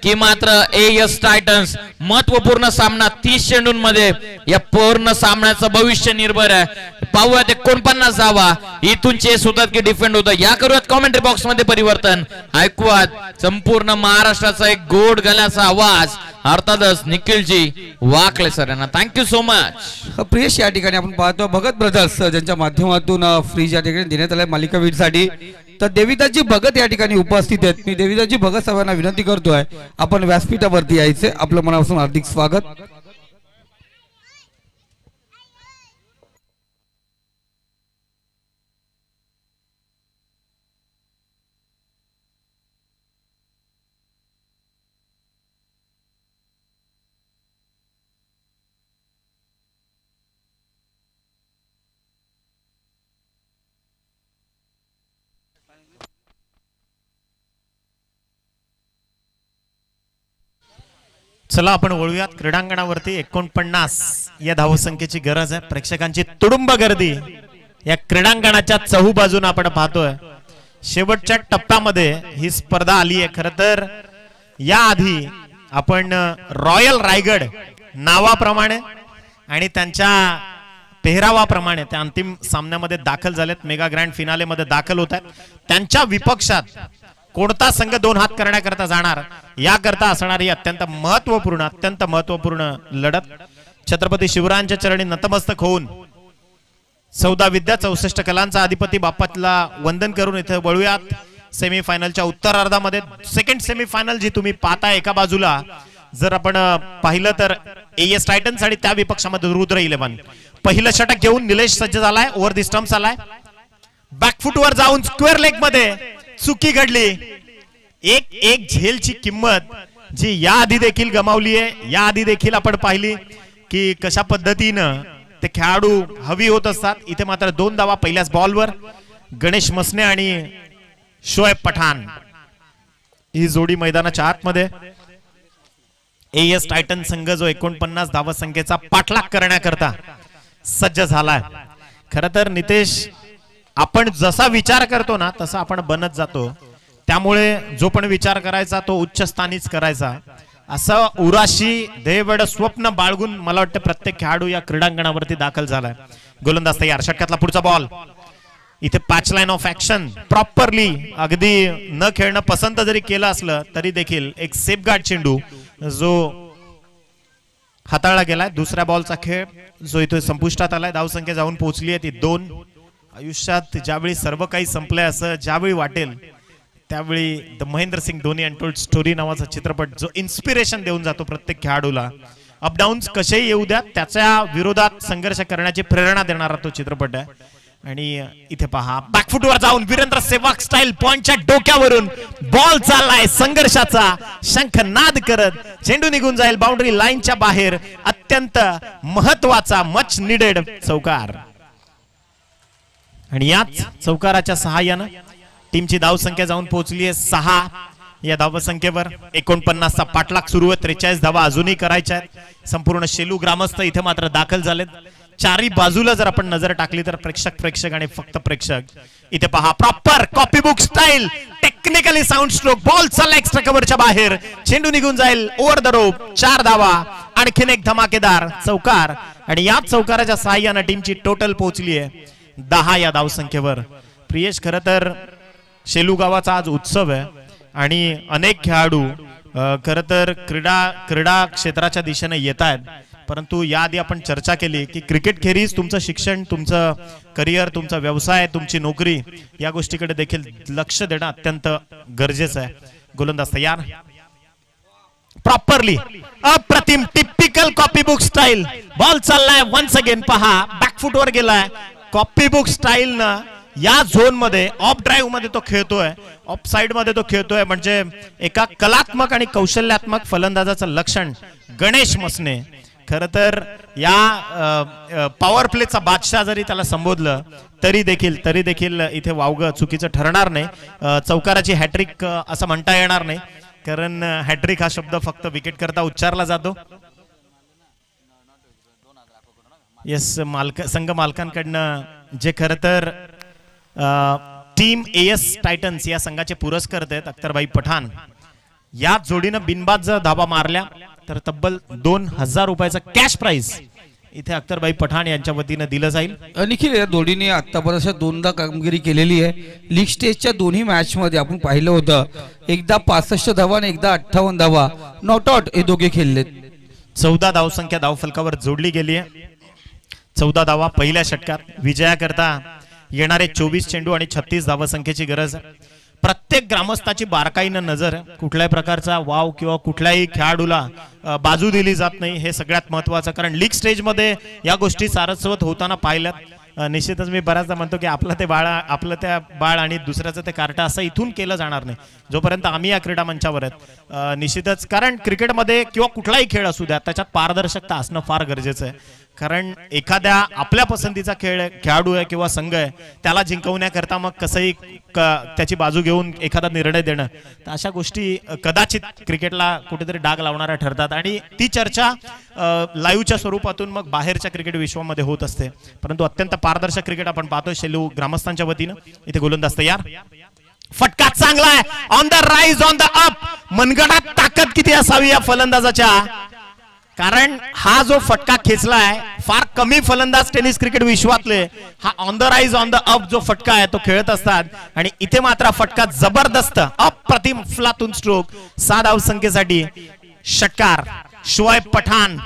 की मात्र एएस टायटन्स? महत्वपूर्ण सामना 30 चेंडूंमध्ये, या पूर्ण सामन्याचं भविष्य निर्भर आहे। पाहूयात 49 धावा इथून चेस होतात की डिफेंड होतात, या करूयात कॉमेंट्री बॉक्स मध्ये परिवर्तन। ऐकूयात संपूर्ण महाराष्ट्राचा एक गोड गल्याचा आवाज, अर्थातच निखिलजी वाकले सर यांना थँक्यू सो मच। प्रियश या ठिकाणी आपण पाहतो भगत ब्रदर्स ज्यांच्या माध्यमातून फ्रीज या ठिकाणी देण्यात आलाय मालिका वीरसाठी, तर देविदासजी भगत या ठिकाणी उपस्थित आहेत। मी देविदासजी भगत सर्वांना विनंती करतोय आपण व्यासपीठावरती यायचे, आपलं मनापासून हार्दिक स्वागत। चला आपण वळूयात क्रीडांगणावरती। 49 या धावसंख्येची गरज आहे, प्रेक्षकांची तुडुंब गर्दी या क्रीडांगणाच्या चहूबाजून आपण पाहतोय। शेवटच्या टप्प्यामध्ये ही स्पर्धा आली आहे। खरं तर या आधी आपण रॉयल रायगड नावाप्रमाणे आणि त्यांच्या पेहरावाप्रमाणे त्या अंतिम सामन्यामध्ये दाखल झालेत, मेगा ग्रँड फिनाले मध्ये दाखल होत आहेत. त्यांच्या विपक्षात कोणता संघ 2 हात करण्याकरता जाणार याकरता असणारी अत्यंत महत्वपूर्ण लढत. छत्रपती शिवरायांच्या चरणी नतमस्तक होऊन 14 विद्या 64 कलांचा अधिपती बाप्पाला वंदन करून इथे वळूयात सेमीफायनलच्या उत्तरार्धामध्ये. सेकंड सेमीफायनल जी तुम्ही पाहता, एका बाजूला जर आपण पाहिलं तर AS टायटन्स आणि त्या विपक्षामध्ये रुद्र 11. पहिलं षटक घेऊन निलेश सज्ज झालाय, ओव्हर दी स्टंप्स आलाय, बॅकफुट वर जाऊन स्क्वेअर लेग मध्ये चुकी घडली. एक झेलची किंमत जी याआधी देखील गमावली आहे. याआधी देखील आपण पाहिली की कशा पद्धतीनं ते खेळाडू हवी होत असतात. इथे मात्र 2 धावा पहिल्याच बॉलवर. गणेश मसने आणि शोएब पठाण ही जोडी मैदानाच्या आतमध्ये. AS टायटन संघ जो 49 धावा संख्येचा पाठलाग करण्याकरता सज्ज झालाय. खरं तर नितेश, आपण जसा विचार करतो ना तसा आपण बनत जातो. त्यामुळे जो पण विचार करायचा तो उच्च स्थानीच करायचा, असं उराशी ध्येयवेड स्वप्न बाळगून मला वाटतं प्रत्येक खेळाडू या क्रीडांगणावरती दाखल झालाय. गोलंदाज तयार. षटकातला पुढचा बॉल. इथे 5 लाईन ऑफ ऍक्शन प्रॉपरली, अगदी न खेळणं पसंत जरी केलं असलं तरी देखील एक सेफगार्ड चेंडू जो हाताळला गेलाय. दुसऱ्या बॉलचा खेळ जो इथे संपुष्टात आलाय. धावसंख्या जाऊन पोहोचली आहे ती 2. आयुष्यात ज्यावेळी सर्व काही संपलंय असं ज्यावेळी वाटेल त्यावेळी the Mahendra Singh Dhoni untold story नावाचा चित्रपट जो इन्स्पिरेशन देऊन जातो प्रत्येक खेळाडूला. अपडाऊन्स कसेही येऊ द्या, त्याच्या विरोधात संघर्ष करण्याची प्रेरणा देणारा तो चित्रपट आहे. आणि इथे पहा, बॅकफुटवर जाऊन वीरेंद्र सेहवाग स्टाईल पॉइंटच्या डोक्यावरून बॉल चाललाय. संघर्षाचा शंखनाद करत चेंडू निघून जाईल बाउंड्री लाईनच्या बाहेर. अत्यंत महत्वाचा मच निडेड चौकार. आणि याच चौकाराच्या सहाय्यानं टीमची धावसंख्या जाऊन पोहोचली आहे 6. या धावसंख्येवर 49चा पाठलाग सुरू आहे. 43 धावा अजूनही करायच्या आहेत. संपूर्ण शेलू ग्रामस्थ इथे मात्र दाखल झालेत. चारी बाजूला जर आपण नजर टाकली तर प्रेक्षक आणि फक्त प्रेक्षक. इथे पहा, proper copy book style, technically sound stroke, ball चालला एक्स्ट्रा कव्हरच्या बाहेर, चेंडू निघून जाईल ओव्हर द रोप. 4 धावा, आणखीन एक धमाकेदार चौकार. आणि याच चौकाराच्या सहाय्यानं टीमची टोटल पोहोचली आहे 10 या धावसंख्येवर. प्रियेश, खरं तर शेलू गावाचा आज उत्सव आहे आणि अनेक खेळाडू खरं तर क्रीडा क्षेत्राच्या दिशेने येत आहेत. परंतु याआधी आपण चर्चा केली की क्रिकेट खेरीज तुमचं शिक्षण, तुमचं करिअर, तुमचा व्यवसाय, तुमची नोकरी या गोष्टीकडे देखील लक्ष देणं अत्यंत गरजेचं आहे. गोलंदाज तयार. प्रॉपरली अप्रतिम typical copy book style. Ball चाललाय वन्स अगेन. पहा, बॅकफुटवर गेलाय. कॉपी बुक स्टाईल ना या झोन मध्ये ऑफ ड्राईव्ह मध्ये तो खेळतोय, ऑफ साइड मध्ये तो खेळतोय. म्हणजे एका कलात्मक आणि कौशल्यात्मक फलंदाजाचं लक्षण गणेश मसने. खरं तर या पॉवर प्लेचा बादशाह जरी त्याला संबोधलं तरी देखील इथे वावगं चुकीचं ठरणार नाही. चौकाराची हॅट्रिक असं म्हणता येणार नाही, कारण हॅट्रिक हा शब्द फक्त विकेट करता उच्चारला जातो. येस, संघ मालकांकडनं जे खरं तर टीम AS टायटन्स या संघाचे पुरस्कर्ते आहेत अख्तरभाई पठाण, या जोडीनं बिनबाद धावा मारल्या तर तब्बल 2000 रुपयाचा कॅश प्राइज इथे अख्तरभाई पठाण यांच्या वतीने दिलं जाईल. निखिल, या जोडीने आतापर्यंत 2दा कामगिरी केलेली आहे. लीग स्टेजच्या दोन्ही मॅच मध्ये आपण पाहिलं होतं, एकदा 65 धावा आणि एकदा 58 धावा नॉट आउट हे दोघे खेळलेत. 14 धावसंख्या धावफलकावर जोडली गेली आहे. 14 धावा पहिल्या षटकात. विजयाकरता येणारे 24 चेंडू आणि 36 धावसंख्येची गरज आहे. प्रत्येक ग्रामस्थाची बारकाईनं नजर, कुठल्याही प्रकारचा वाव किंवा कुठल्याही खेळाडूला बाजू दिली जात नाही, हे सगळ्यात महत्वाचं. कारण लीग स्टेज मध्ये या गोष्टी सारस्वत होताना पाहिल्यात. निश्चितच मी बऱ्याचदा म्हणतो की आपलं त्या बाळ आणि दुसऱ्याचं ते कार्ट असं इथून केलं जाणार नाही जोपर्यंत आम्ही या क्रीडा मंचावर आहेत. निश्चितच, कारण क्रिकेटमध्ये किंवा कुठलाही खेळ असू द्या त्याच्यात पारदर्शकता असणं फार गरजेचं आहे. कारण एखाद्या आपल्या पसंतीचा खेळाडू आहे किंवा संघ आहे त्याला जिंकवण्याकरता मग कसंही त्याची बाजू घेऊन एखादा निर्णय देणं, तर अशा गोष्टी कदाचित क्रिकेटला कुठेतरी डाग लावणाऱ्या ठरतात. आणि ती चर्चा लाईव्हच्या स्वरूपातून मग बाहेरच्या क्रिकेट विश्वामध्ये होत असते. परंतु अत्यंत पारदर्शक क्रिकेट आपण पाहतोय शेलू ग्रामस्थांच्या वतीनं. इथे गोलंदाज तयार. फटका चांगला आहे. On the rise, on the up. मनगडात ताकद किती असावी या फलंदाजाच्या. कारण हा जो फटका खेचलाय फार कमी फलंदाज टेनिस क्रिकेट विश्वातले हा on the rise on the up जो फटका आहे तो खेळत असतात आणि इथे मात्र फटका जबरदस्त अप्रतिम फ्लातून स्ट्रोक 6 धावसंख्येसाठी षटकार शोएब पठाण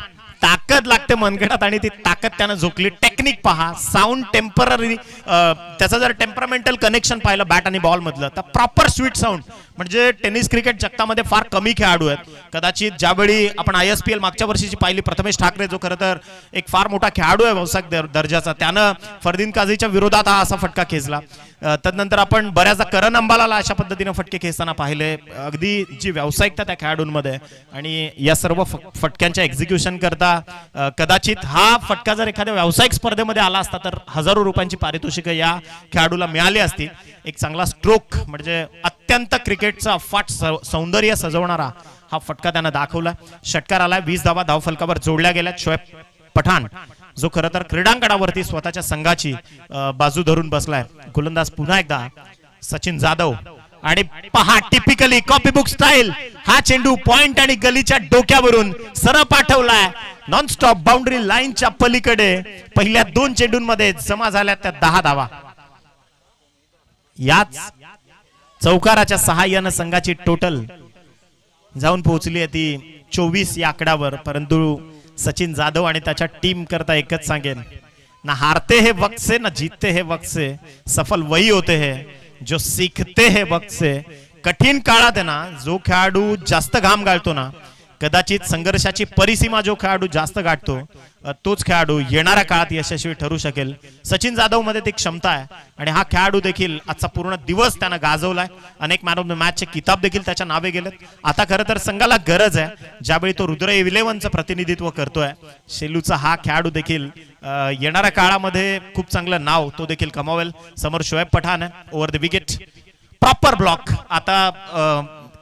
ताकद लागते मनगटात आणि ती ताकद त्यानं झोकली टेक्निक पहा साऊंड टेम्पररी त्याचं जर टेम्परामेंटल कनेक्शन पाहिलं बॅट आणि बॉल मधलं तर प्रॉपर स्वीट साऊंड म्हणजे टेनिस क्रिकेट जगतामध्ये फार कमी खेळाडू आहेत कदाचित ज्यावेळी आपण ISPL मागच्या वर्षीची पाहिली प्रथमेश ठाकरे जो खरं तर एक फार मोठा खेळाडू आहे व्यावसायिक दर्जाचा त्यानं फरदीन काझीच्या विरोधात हा असा फटका खेचला तदनंतर आपण बऱ्याचदा करण अंबालाला अशा पद्धतीने फटके खेचताना पाहिले अगदी जी व्यावसायिकता त्या खेळाडूंमध्ये आणि या सर्व फटक्यांच्या एक्झिक्युशन करता कदाचित हा फटका जर एखाद्या व्यावसायिक स्पर्धेमध्ये आला असता तर हजारो रुपयांची पारितोषिक या खेळाडूला मिळाली असती एक चांगला स्ट्रोक म्हणजे अत्यंत क्रिकेटचा अफाट सौंदर्य सजवणारा हा फटका त्यानं दाखवला षटकार आलाय 20 धावा धावफलकावर जोडल्या गेल्या शोएब पठाण जो खरं तर क्रीडांगणावरती स्वतःच्या संघाची बाजू धरून बसलाय गोलंदाज पुन्हा एकदा सचिन जाधव आणि पहा टिपिकली कॉपी बुक स्टाईल हा चेंडू पॉइंट आणि गलीच्या डोक्यावरून सरळ पाठवलाय नॉन स्टॉप बाउंड्री लाईनच्या पलीकडे पहिल्या 2 चेंडूंमध्ये जमा झाल्या त्या 10 धावा याच चौकाराच्या सहाय्यानं संघाची टोटल जाऊन पोहोचली आहे ती 24 या आकड्यावर परंतु सचिन जाधव आणि त्याच्या टीम करता एकच सांगेन ना हारते हैं वक्त से ना जीतते हैं वक्त से सफल वही होते हैं जो सीखते हैं वक्त से कठीण काळात आहे ना जो खेळाडू जास्त घाम गाळतो ना कदाचित संघर्षाची परिसीमा जो खेळाडू जास्त गाठतो तोच खेळाडू येणाऱ्या काळात यशस्वी ठरू शकेल सचिन जाधव मध्ये ती क्षमता आहे आणि हा खेळाडू देखील आजचा पूर्ण दिवस त्यानं गाजवलाय अनेक मॅन ऑफ द मॅचचे किताब देखील त्याच्या नावे गेलेत आता खरं तर संघाला गरज आहे ज्यावेळी तो रुद्र 11चं प्रतिनिधित्व करतोय शेलूचा हा खेळाडू देखील येणाऱ्या काळामध्ये खूप चांगलं नाव तो देखील कमावेल समोर शोएब पठाण आहे over the wicket proper block आता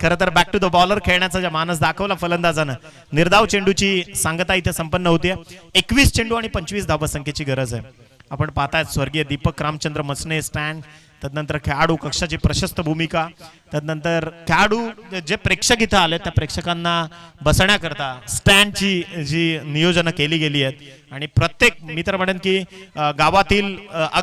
खरं तर बॅक टू द बॉलर खेळण्याचा ज्या मानस दाखवला फलंदाजानं निर्धाव चेंडूची सांगता इथे संपन्न होती 21 चेंडू आणि 25 धावसंख्येची गरज आहे आपण पाहताय स्वर्गीय दीपक रामचंद्र मसने स्टँड तदनंतर खेळाडू कक्षाची प्रशस्त भूमिका तदनंतर खेळाडू जे प्रेक्षक इथं आले त्या प्रेक्षकांना बसण्याकरता स्टँडची जी नियोजन केली गेली आहेत आणि प्रत्येक मी तर म्हणेन की गावातील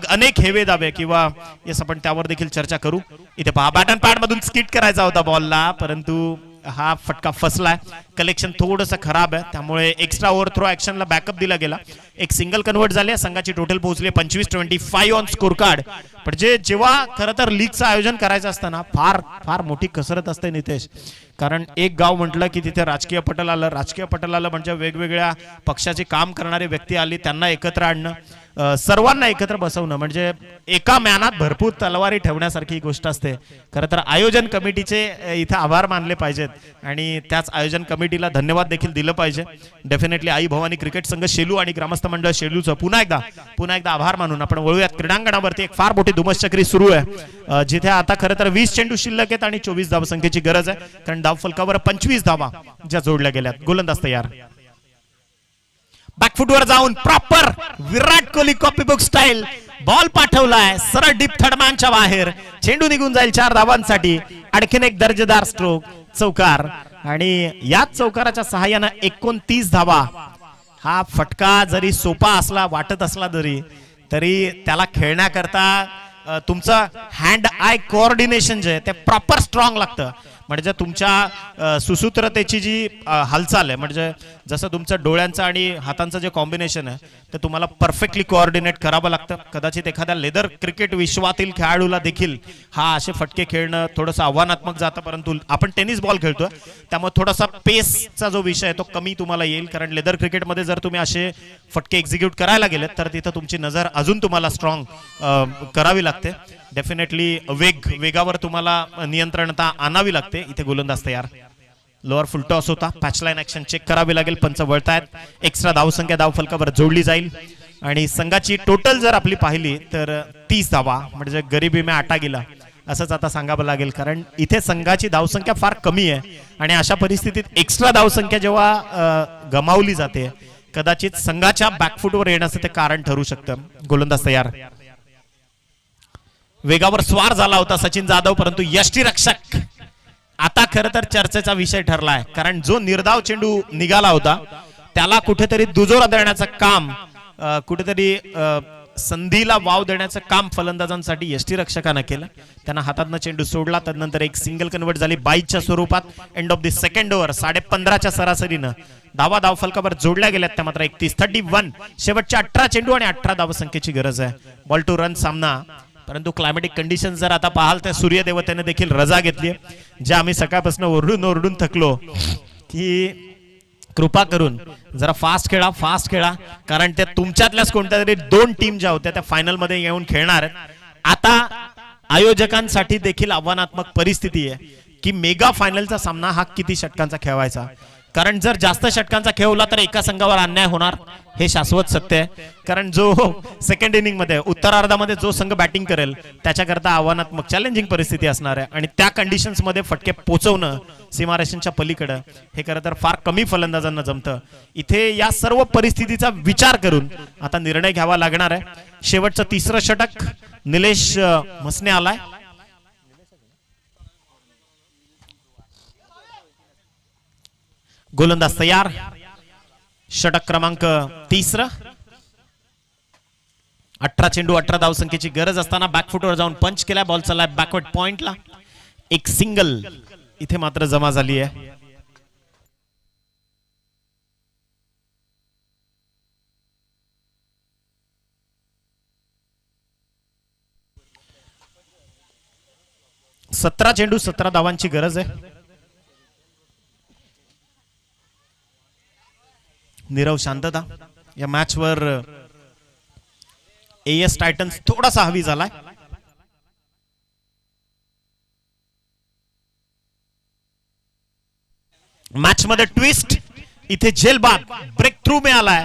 अनेक हेवे दावे किंवा येस आपण त्यावर देखील चर्चा करू इथे पहा बॅट अँड पॅड मधून स्किट करायचा होता बॉलला परंतु हा फटका फसलाय कलेक्शन थोडंसं खराब आहे त्यामुळे एक्स्ट्रा ओव्हरथ्रो ऍक्शनला बॅकअप दिला गेला एक सिंगल कन्वर्ट झाले संघाची टोटल पोहोचली 25-25 ऑन स्कोर कार्ड म्हणजे जेव्हा खरं तर लीगचं आयोजन करायचं असताना फार फार मोठी कसरत असते नितेश कारण एक गाव म्हटलं की तिथे राजकीय पटल आलं म्हणजे वेगवेगळ्या पक्षाचे काम करणारे व्यक्ती आली त्यांना एकत्र आणणं सर्वांना एकत्र बसवणं म्हणजे एका म्यानात भरपूर तलवारी ठेवण्यासारखी गोष्ट असते खरं तर आयोजन कमिटीचे इथे आभार मानले पाहिजेत आणि त्याच आयोजन कमिटीला धन्यवाद देखील दिलं पाहिजे डेफिनेटली आई भवानी क्रिकेट संघ शेलू आणि ग्रामस्थ मंडळ शेलूचं पुन्हा एकदा आभार मानून आपण वळूयात क्रीडांगणावरती एक फार मोठी धुमश्चक्री सुरू आहे जिथे आता खरं तर 20 चेंडू शिल्लक आहेत आणि 24 धावसंख्येची गरज आहे कारण धाव फलकावर 25 धावा ज्या जोडल्या गेल्यात गोलंदाज तयार बॅकफुटवर जाऊन proper Virat Kohli copy book style ball पाठवलाय सरळ डीप थर्डमॅनच्या बाहेर चेंडू निघून जाईल 4 धावांसाठी आणखीन एक दर्जेदार स्ट्रोक चौकार आणि याच चौकाराच्या सहाय्यानं 29 धावा हा फटका जरी सोपा असला वाटत असला तरी त्याला खेळण्याकरता तुमचं हँड आय कोऑर्डिनेशन जे ते प्रॉपर स्ट्रॉंग लागतं म्हणजे तुमच्या सुसूत्रतेची जी हालचाल आहे म्हणजे जसं तुमचं डोळ्यांचं आणि हातांचं जे कॉम्बिनेशन आहे ते तुम्हाला परफेक्टली कोऑर्डिनेट करावं लागतं कदाचित एखाद्या लेदर क्रिकेट विश्वातील खेळाडूला देखील हा असे फटके खेळणं थोडंसं आव्हानात्मक जातं परंतु आपण टेनिस बॉल खेळतोय त्यामुळे थोडासा पेसचा जो विषय आहे तो कमी तुम्हाला येईल कारण लेदर क्रिकेटमध्ये जर तुम्ही असे फटके एक्झिक्यूट करायला गेलेत तर तिथं तुमची नजर अजून तुम्हाला स्ट्रॉंग करावी लागते डेफिनेटली वेगावर तुम्हाला नियंत्रणता आणावी लागते इथे गोलंदाज तयार लोअर फुल टॉस होता पॅचलाईन ऍक्शन चेक करावी लागेल पंच वळतायत एक्स्ट्रा धावसंख्या धाव फलकावर जोडली जाईल आणि संघाची टोटल जर आपली पाहिली तर 30 धावा म्हणजे गरिबी में आटा गेला असंच आता सांगावं लागेल कारण इथे संघाची धावसंख्या फार कमी आहे आणि अशा परिस्थितीत एक्स्ट्रा धावसंख्या जेव्हा गमावली जाते कदाचित संघाच्या बॅकफुटवर येण्याचं ते कारण ठरू शकतं गोलंदाज तयार वेगावर स्वार झाला होता सचिन जाधव परंतु यष्टीरक्षक आता खरं तर चर्चेचा विषय ठरलाय कारण जो निर्धाव चेंडू निघाला होता त्याला कुठेतरी दुजोरा देण्याचं काम, कुठेतरी संधीला वाव देण्याचं काम फलंदाजांसाठी यष्टीरक्षकानं केलं. त्यांना हातातनं चेंडू सोडला, त्यानंतर एक सिंगल कन्वर्ट झाली 22च्या स्वरूपात. End of the second over 15.5च्या सरासरीनं धाव फलकावर जोडल्या गेल्यात त्या मात्र 31. शेवटच्या 18 चेंडू आणि 18 धावसंख्येची गरज आहे. बॉल टू रन सामना. परंतु क्लायमॅटिक कंडिशन जर आता पाहाल तर सूर्यदेवतेने देखील रजा घेतली, जे आम्ही सकाळपासून ओरडून थकलो की कृपा करून जरा फास्ट खेळा, कारण त्या तुमच्यातल्याच कोणत्या तरी 2 टीम ज्या होत्या त्या फायनल मध्ये येऊन खेळणार आहेत. आता आयोजकांसाठी देखील आव्हानात्मक परिस्थिती आहे की मेगा फायनलचा सामना हा किती षटकांचा खेळवायचा, कारण जर जास्त षटकांचा खेळवला तर एका संघावर अन्याय होणार, हे शाश्वत सत्य आहे. कारण जो सेकंड इनिंग मध्ये उत्तरार्धामध्ये जो संघ बॅटिंग करेल त्याच्याकरता आव्हानात्मक चॅलेंजिंग परिस्थिती असणार आहे आणि त्या कंडिशन्स मध्ये फटके पोचवणं सीमारेषेच्या पलीकडे हे खरं तर फार कमी फलंदाजांना जमतं. इथे या सर्व परिस्थितीचा विचार करून आता निर्णय घ्यावा लागणार आहे. शेवटचं 3रं षटक निलेश मसने आलाय. गोलंदाज तयार. षटक क्रमांक 3. 18 चेंडू 18 धावसंख्येची गरज असताना बॅकफुटवर जाऊन पंच केला. बॉल चाललाय बॅकवर्ड पॉइंटला. एक सिंगल इथे मात्र जमा झाली आहे. सतरा चेंडू 17 धावांची गरज आहे. नीरव शांतता. या मॅच वर एएस टायटन्स थोडासा हवी झालाय. मॅच मध्ये ट्विस्ट. इथे झेलबाद ब्रेक थ्रू मिळालाय.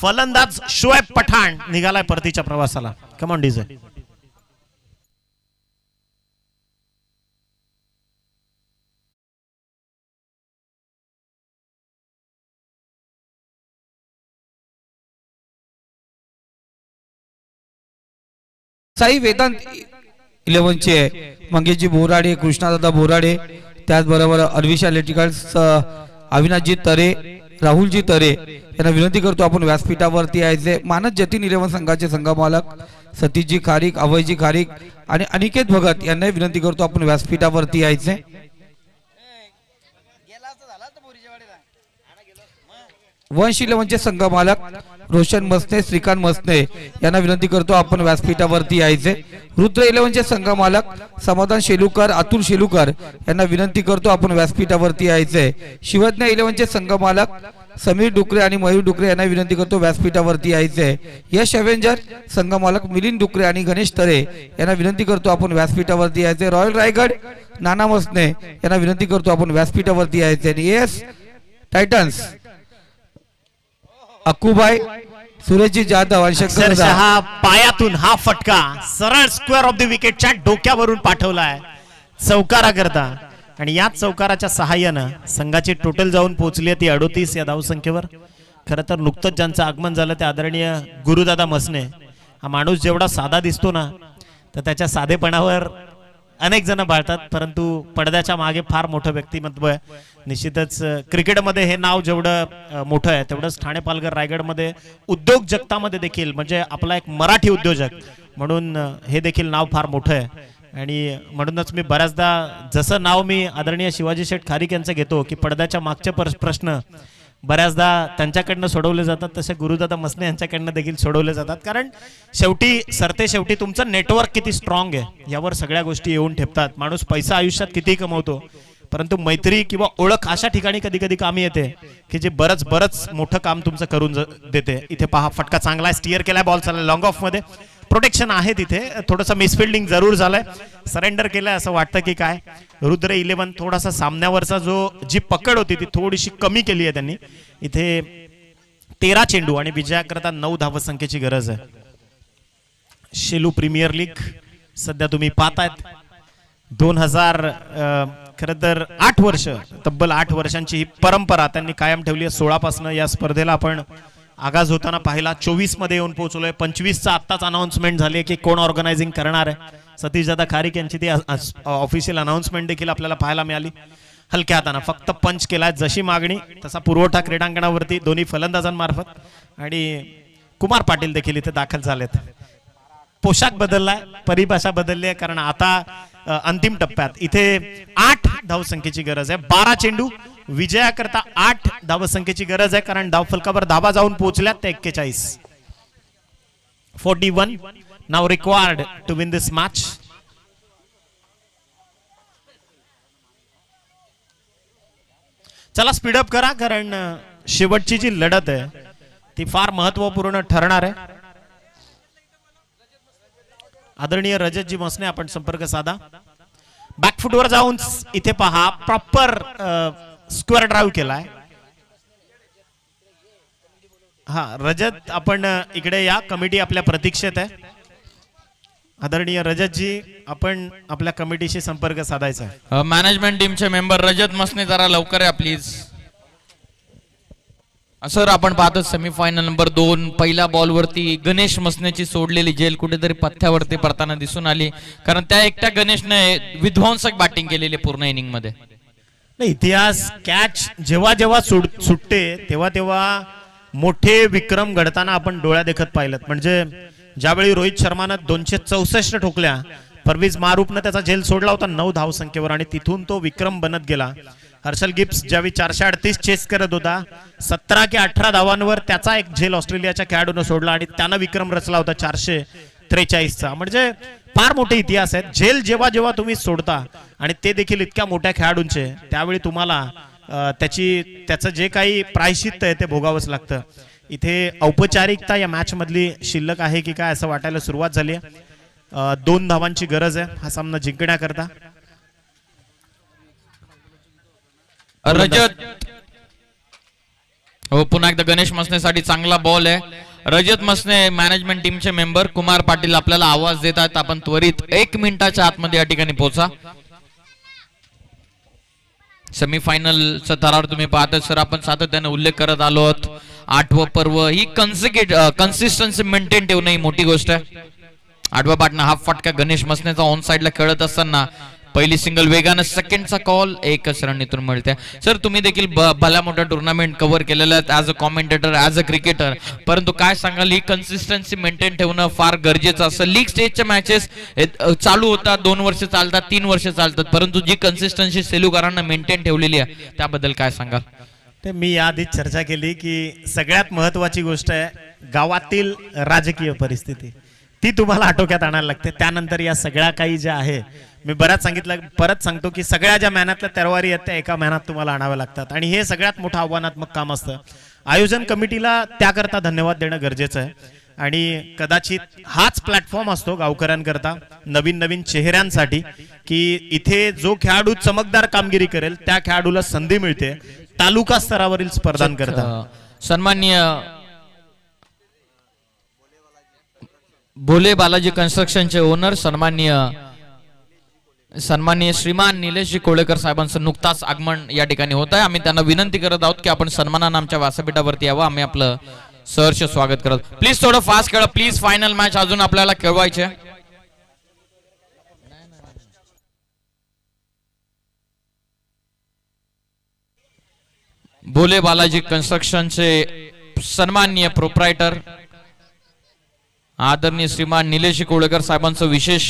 फलंदाज शोएब पठाण निघालाय परतीच्या प्रवासाला. Come on DJ. Sai Vedant 11चे मंगेशजी बोराडे, कृष्णादादा बोराडे, त्याचबरोबर अरविश इलेक्ट्रिकल्स अविनाशजी तरे, राहुलजी तरे यांना विनंती करतो आपण व्यासपीठावरती यायचे. मानस जतीन 11 संघाचे संघमालक सतीशजी खारीक, अभयजी खारीक आणि अनिकेत भगत यांना विनंती करतो आपण व्यासपीठावरती यायचे. वंश 11चे संघमालक रोशन मसने, श्रीकांत मसने यांना विनंती करतो आपण व्यासपीठावरती यायचे. रुद्र 11चे संघमालक समाधान शेलुकर, अतुल शेलुकर यांना विनंती करतो आपण व्यासपीठावरती यायचे. शिवज्ञ 11चे संघमालक समीर डुकरे आणि मयूर डुकरे यांना विनंती करतो व्यासपीठावरती यायचे. यश अवेंजर संघमालक मिलिंद डुकरे आणि गणेश तरे यांना विनंती करतो आपण व्यासपीठावरती यायचे. रॉयल रायगड नाना मसने यांना विनंती करतो आपण व्यासपीठावरती यायचे. आणि एएस टायटन्स अक्कूबाई, सुरेशजी जाधव आणि शंकर पायातून हा फटका सरळ स्क्वेअर ऑफ द विकेटच्या डोक्यावरून पाठवलाय चौकारा करता. आणि याच चौकाराच्या सहाय्यानं संघाची टोटल जाऊन पोहोचली ती 38 या धावसंख्येवर. खरं तर नुकतंच ज्यांचं आगमन झालं ते आदरणीय गुरुदादा मसने. हा माणूस जेवढा साधा दिसतो ना तर त्याच्या साधेपणावर अनेक जण बाळतात, परंतु पडद्याच्या मागे फार मोठं व्यक्तिमत्व आहे. निश्चितच क्रिकेटमध्ये हे नाव जेवढं मोठं आहे तेवढंच ठाणे पालघर रायगडमध्ये उद्योग जगतामध्ये देखील, म्हणजे आपला एक मराठी उद्योजक म्हणून हे देखील नाव फार मोठं आहे. आणि म्हणूनच मी बऱ्याचदा जसं नाव मी आदरणीय शिवाजी शेठ खारीक यांचं घेतो की पडद्याच्या मागचे प्रश्न बऱ्याचदा त्यांच्याकडनं सोडवले जातात, तसे गुरुदादा मसने यांच्याकडनं देखील सोडवले जातात. कारण शेवटी तुमचं नेटवर्क किती स्ट्रॉंग आहे यावर सगळ्या गोष्टी येऊन ठेपतात. माणूस पैसा आयुष्यात किती कमवतो, परंतु मैत्री किंवा ओळख अशा ठिकाणी कधी कधी कामी येते की जे बरंच मोठं काम तुमचं करून देते. इथे पहा फटका चांगला आहे, स्टिअर केलाय, बॉल चालला लॉंग ऑफ मध्ये. प्रोटेक्शन आहे तिथे, थोडंसं मिसफिल्डिंग जरूर झालंय, सरेंडर केलंय असं वाटतं की काय. रुद्र 11 थोडासा सामन्यावरचा जी पकड होती ती थोडीशी कमी केली आहे त्यांनी. इथे 13 चेंडू आणि विजयाकरता 9 धावसंख्येची गरज आहे. शेलू प्रीमियर लीग सध्या तुम्ही पाहतायत 2000 खरं तर 8 वर्ष, तब्बल 8 वर्षांची ही परंपरा त्यांनी कायम ठेवली आहे. 16 पासून या स्पर्धेला आपण आगाज होताना पाहिला, 24 मध्ये येऊन पोहोचलोय. 25चा आत्ताच अनाउन्समेंट झाली की कोण ऑर्गनायझिंग करणार आहे. सतीश दादा खारीक यांची ती ऑफिशियल अनाउन्समेंट देखील आपल्याला पाहायला मिळाली. हलक्या हाताने फक्त पंच केलाय, जशी मागणी तसा पुरवठा क्रीडांगणावरती दोन्ही फलंदाजांमार्फत आणि कुमार पाटील देखील इथे दाखल झालेत. पोशाख बदललाय, परिभाषा बदलली आहे, कारण आता अंतिम टप्प्यात इथे 8 धावसंख्येची गरज आहे. 12 चेंडू विजयाकरता 8 धावसंख्येची गरज आहे, कारण धावफलकावर धावा जाऊन पोहोचल्यात ते 41. 41 नाव required to win this match. चला स्पीडअप करा, कारण शेवटची जी लढत आहे ती फार महत्वपूर्ण ठरणार आहे. आदरणीय रजतजी मसने आपण संपर्क साधा. बॅकफुटवर जाऊन इथे पहा, प्रॉपर स्क्वेअर ड्राईव्ह केलाय. हा रजत, आपण इकडे या, कमिटी आपल्या प्रतीक्षेत आहे. आदरणीय रजतजी, आपण आपल्या कमिटीशी संपर्क साधायचा आहे. मॅनेजमेंट टीमचे मेंबर रजत मसने जरा लवकर या प्लीज. सर आपण पाहतो सेमीफायनल नंबर 2 पहिल्या बॉल वरती गणेश मसनेची सोडलेली झेल कुठेतरी पथ्यावरती पडताना दिसून आली, कारण त्या एकट्या गणेशने विध्वंसक बॅटिंग केलेली पूर्ण इनिंग मध्ये. नाही, इतिहास कॅच जेव्हा जेव्हा सुटते तेव्हा तेव्हा मोठे विक्रम घडताना आपण डोळ्या देखत पाहिलं. म्हणजे ज्यावेळी रोहित शर्मानं 264 ठोकल्या, परवेज मारूफनं त्याचा झेल सोडला होता 9 धावसंख्येवर आणि तिथून तो विक्रम बनत गेला. हर्षल गिब्स ज्यावेळी 438 चेस करत होता, 17 की 18 धावांवर त्याचा एक झेल ऑस्ट्रेलियाच्या खेळाडूने सोडला आणि त्यानं विक्रम रचला होता 443चा. म्हणजे फार मोठे इतिहास आहेत. झेल जेव्हा जेव्हा तुम्ही सोडता आणि ते देखील इतक्या मोठ्या खेळाडूंचे, त्यावेळी तुम्हाला त्याचं जे काही प्रायश्चित्त आहे ते भोगावंच लागतं. इथे औपचारिकता या मॅच मधली शिल्लक आहे की काय असं वाटायला सुरुवात झाली आहे. 2 धावांची गरज आहे हा सामना जिंकण्याकरता. रजत, हो पुन्हा एकदा गणेश मसनेसाठी चांगला बॉल आहे. रजत मसने मॅनेजमेंट टीमचे मेंबर कुमार पाटील आपल्याला आवाज देतात, आपण त्वरित 1 मिनिटाच्या आतमध्ये या ठिकाणी पोहोचा. सेमीफायनलचा थरार तुम्ही पाहता सर, आपण सातत्याने उल्लेख करत आलो आहोत. 8वं पर्व ही कन्सिस्टन्सी मेंटेन ठेवणं ही मोठी गोष्ट आहे. 8व्या पाटणा हाफ फटका गणेश मसनेचा ऑन साइडला खेळत असताना पहिली सिंगल वेगानं, सेकंडचा कॉल एकच रणनीतून मिळते. सर तुम्ही देखील भल्या मोठा टुर्नामेंट कव्हर केलेला आहे as a commentator, as a cricketer, परंतु काय सांगाल ही कन्सिस्टन्सी मेंटेन ठेवणं फार गरजेचं असतं. लीग स्टेजच्या मॅचेस चालू होतात, 2 वर्ष चालतात, 3 वर्ष चालतात, परंतु जी कन्सिस्टन्सी सेलूकरांना मेंटेन ठेवलेली आहे त्याबद्दल काय सांगाल? ते मी आधीच चर्चा केली की सगळ्यात महत्वाची गोष्ट आहे गावातील राजकीय परिस्थिती, ती तुम्हाला आटोक्यात आणायला लागते. त्यानंतर या सगळ्या काही ज्या आहे, मी बऱ्याच सांगितलं, परत सांगतो की सगळ्या ज्या मेहनतल्या तरवारी आहेत त्या एका मेहनत तुम्हाला आणाव्या लागतात आणि हे सगळ्यात मोठं आव्हानात्मक काम असतं. आयोजन कमिटीला त्याकरता धन्यवाद देणं गरजेचं आहे आणि कदाचित हाच प्लॅटफॉर्म असतो गावकऱ्यांकरता, नवीन नवीन चेहऱ्यांसाठी, की इथे जो खेळाडू चमकदार कामगिरी करेल त्या खेळाडूला संधी मिळते तालुका स्तरावरील स्पर्धांकरता. सन्माननीय भोले बालाजी कन्स्ट्रक्शनचे ओनर सन्माननीय श्रीमान निलेशजी कोळेकर साहेबांचं नुकताच आगमन या ठिकाणी होत आहे. आम्ही त्यांना विनंती करत आहोत की आपण सन्मानानं आमच्या व्यासपीठावरती यावं. आम्ही आपलं सहर्ष स्वागत करत. प्लीज थोडं फास्ट खेळा प्लीज, फायनल मॅच अजून आपल्याला खेळवायचे. भोले बालाजी कन्स्ट्रक्शनचे सन्माननीय प्रोप्रायटर आदरणीय श्रीमान निलेश कोळेकर साहेबांचं विशेष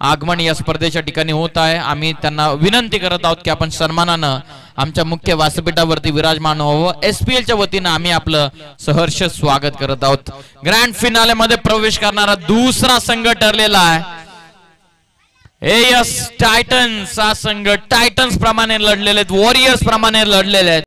आगमन या स्पर्धेच्या ठिकाणी होत आहे. आम्ही त्यांना विनंती करत आहोत की आपण सन्मानानं आमच्या मुख्य व्यासपीठावरती विराजमान व्हावं. SPL च्या वतीनं आम्ही आपलं सहर्ष स्वागत करत आहोत. ग्रँड फिनाले मध्ये प्रवेश करणारा दुसरा संघ ठरलेला आहे. AS टायटन्स हा संघ टायटन्स प्रमाणे लढलेले आहेत, वॉरियर्स प्रमाणे लढलेले आहेत.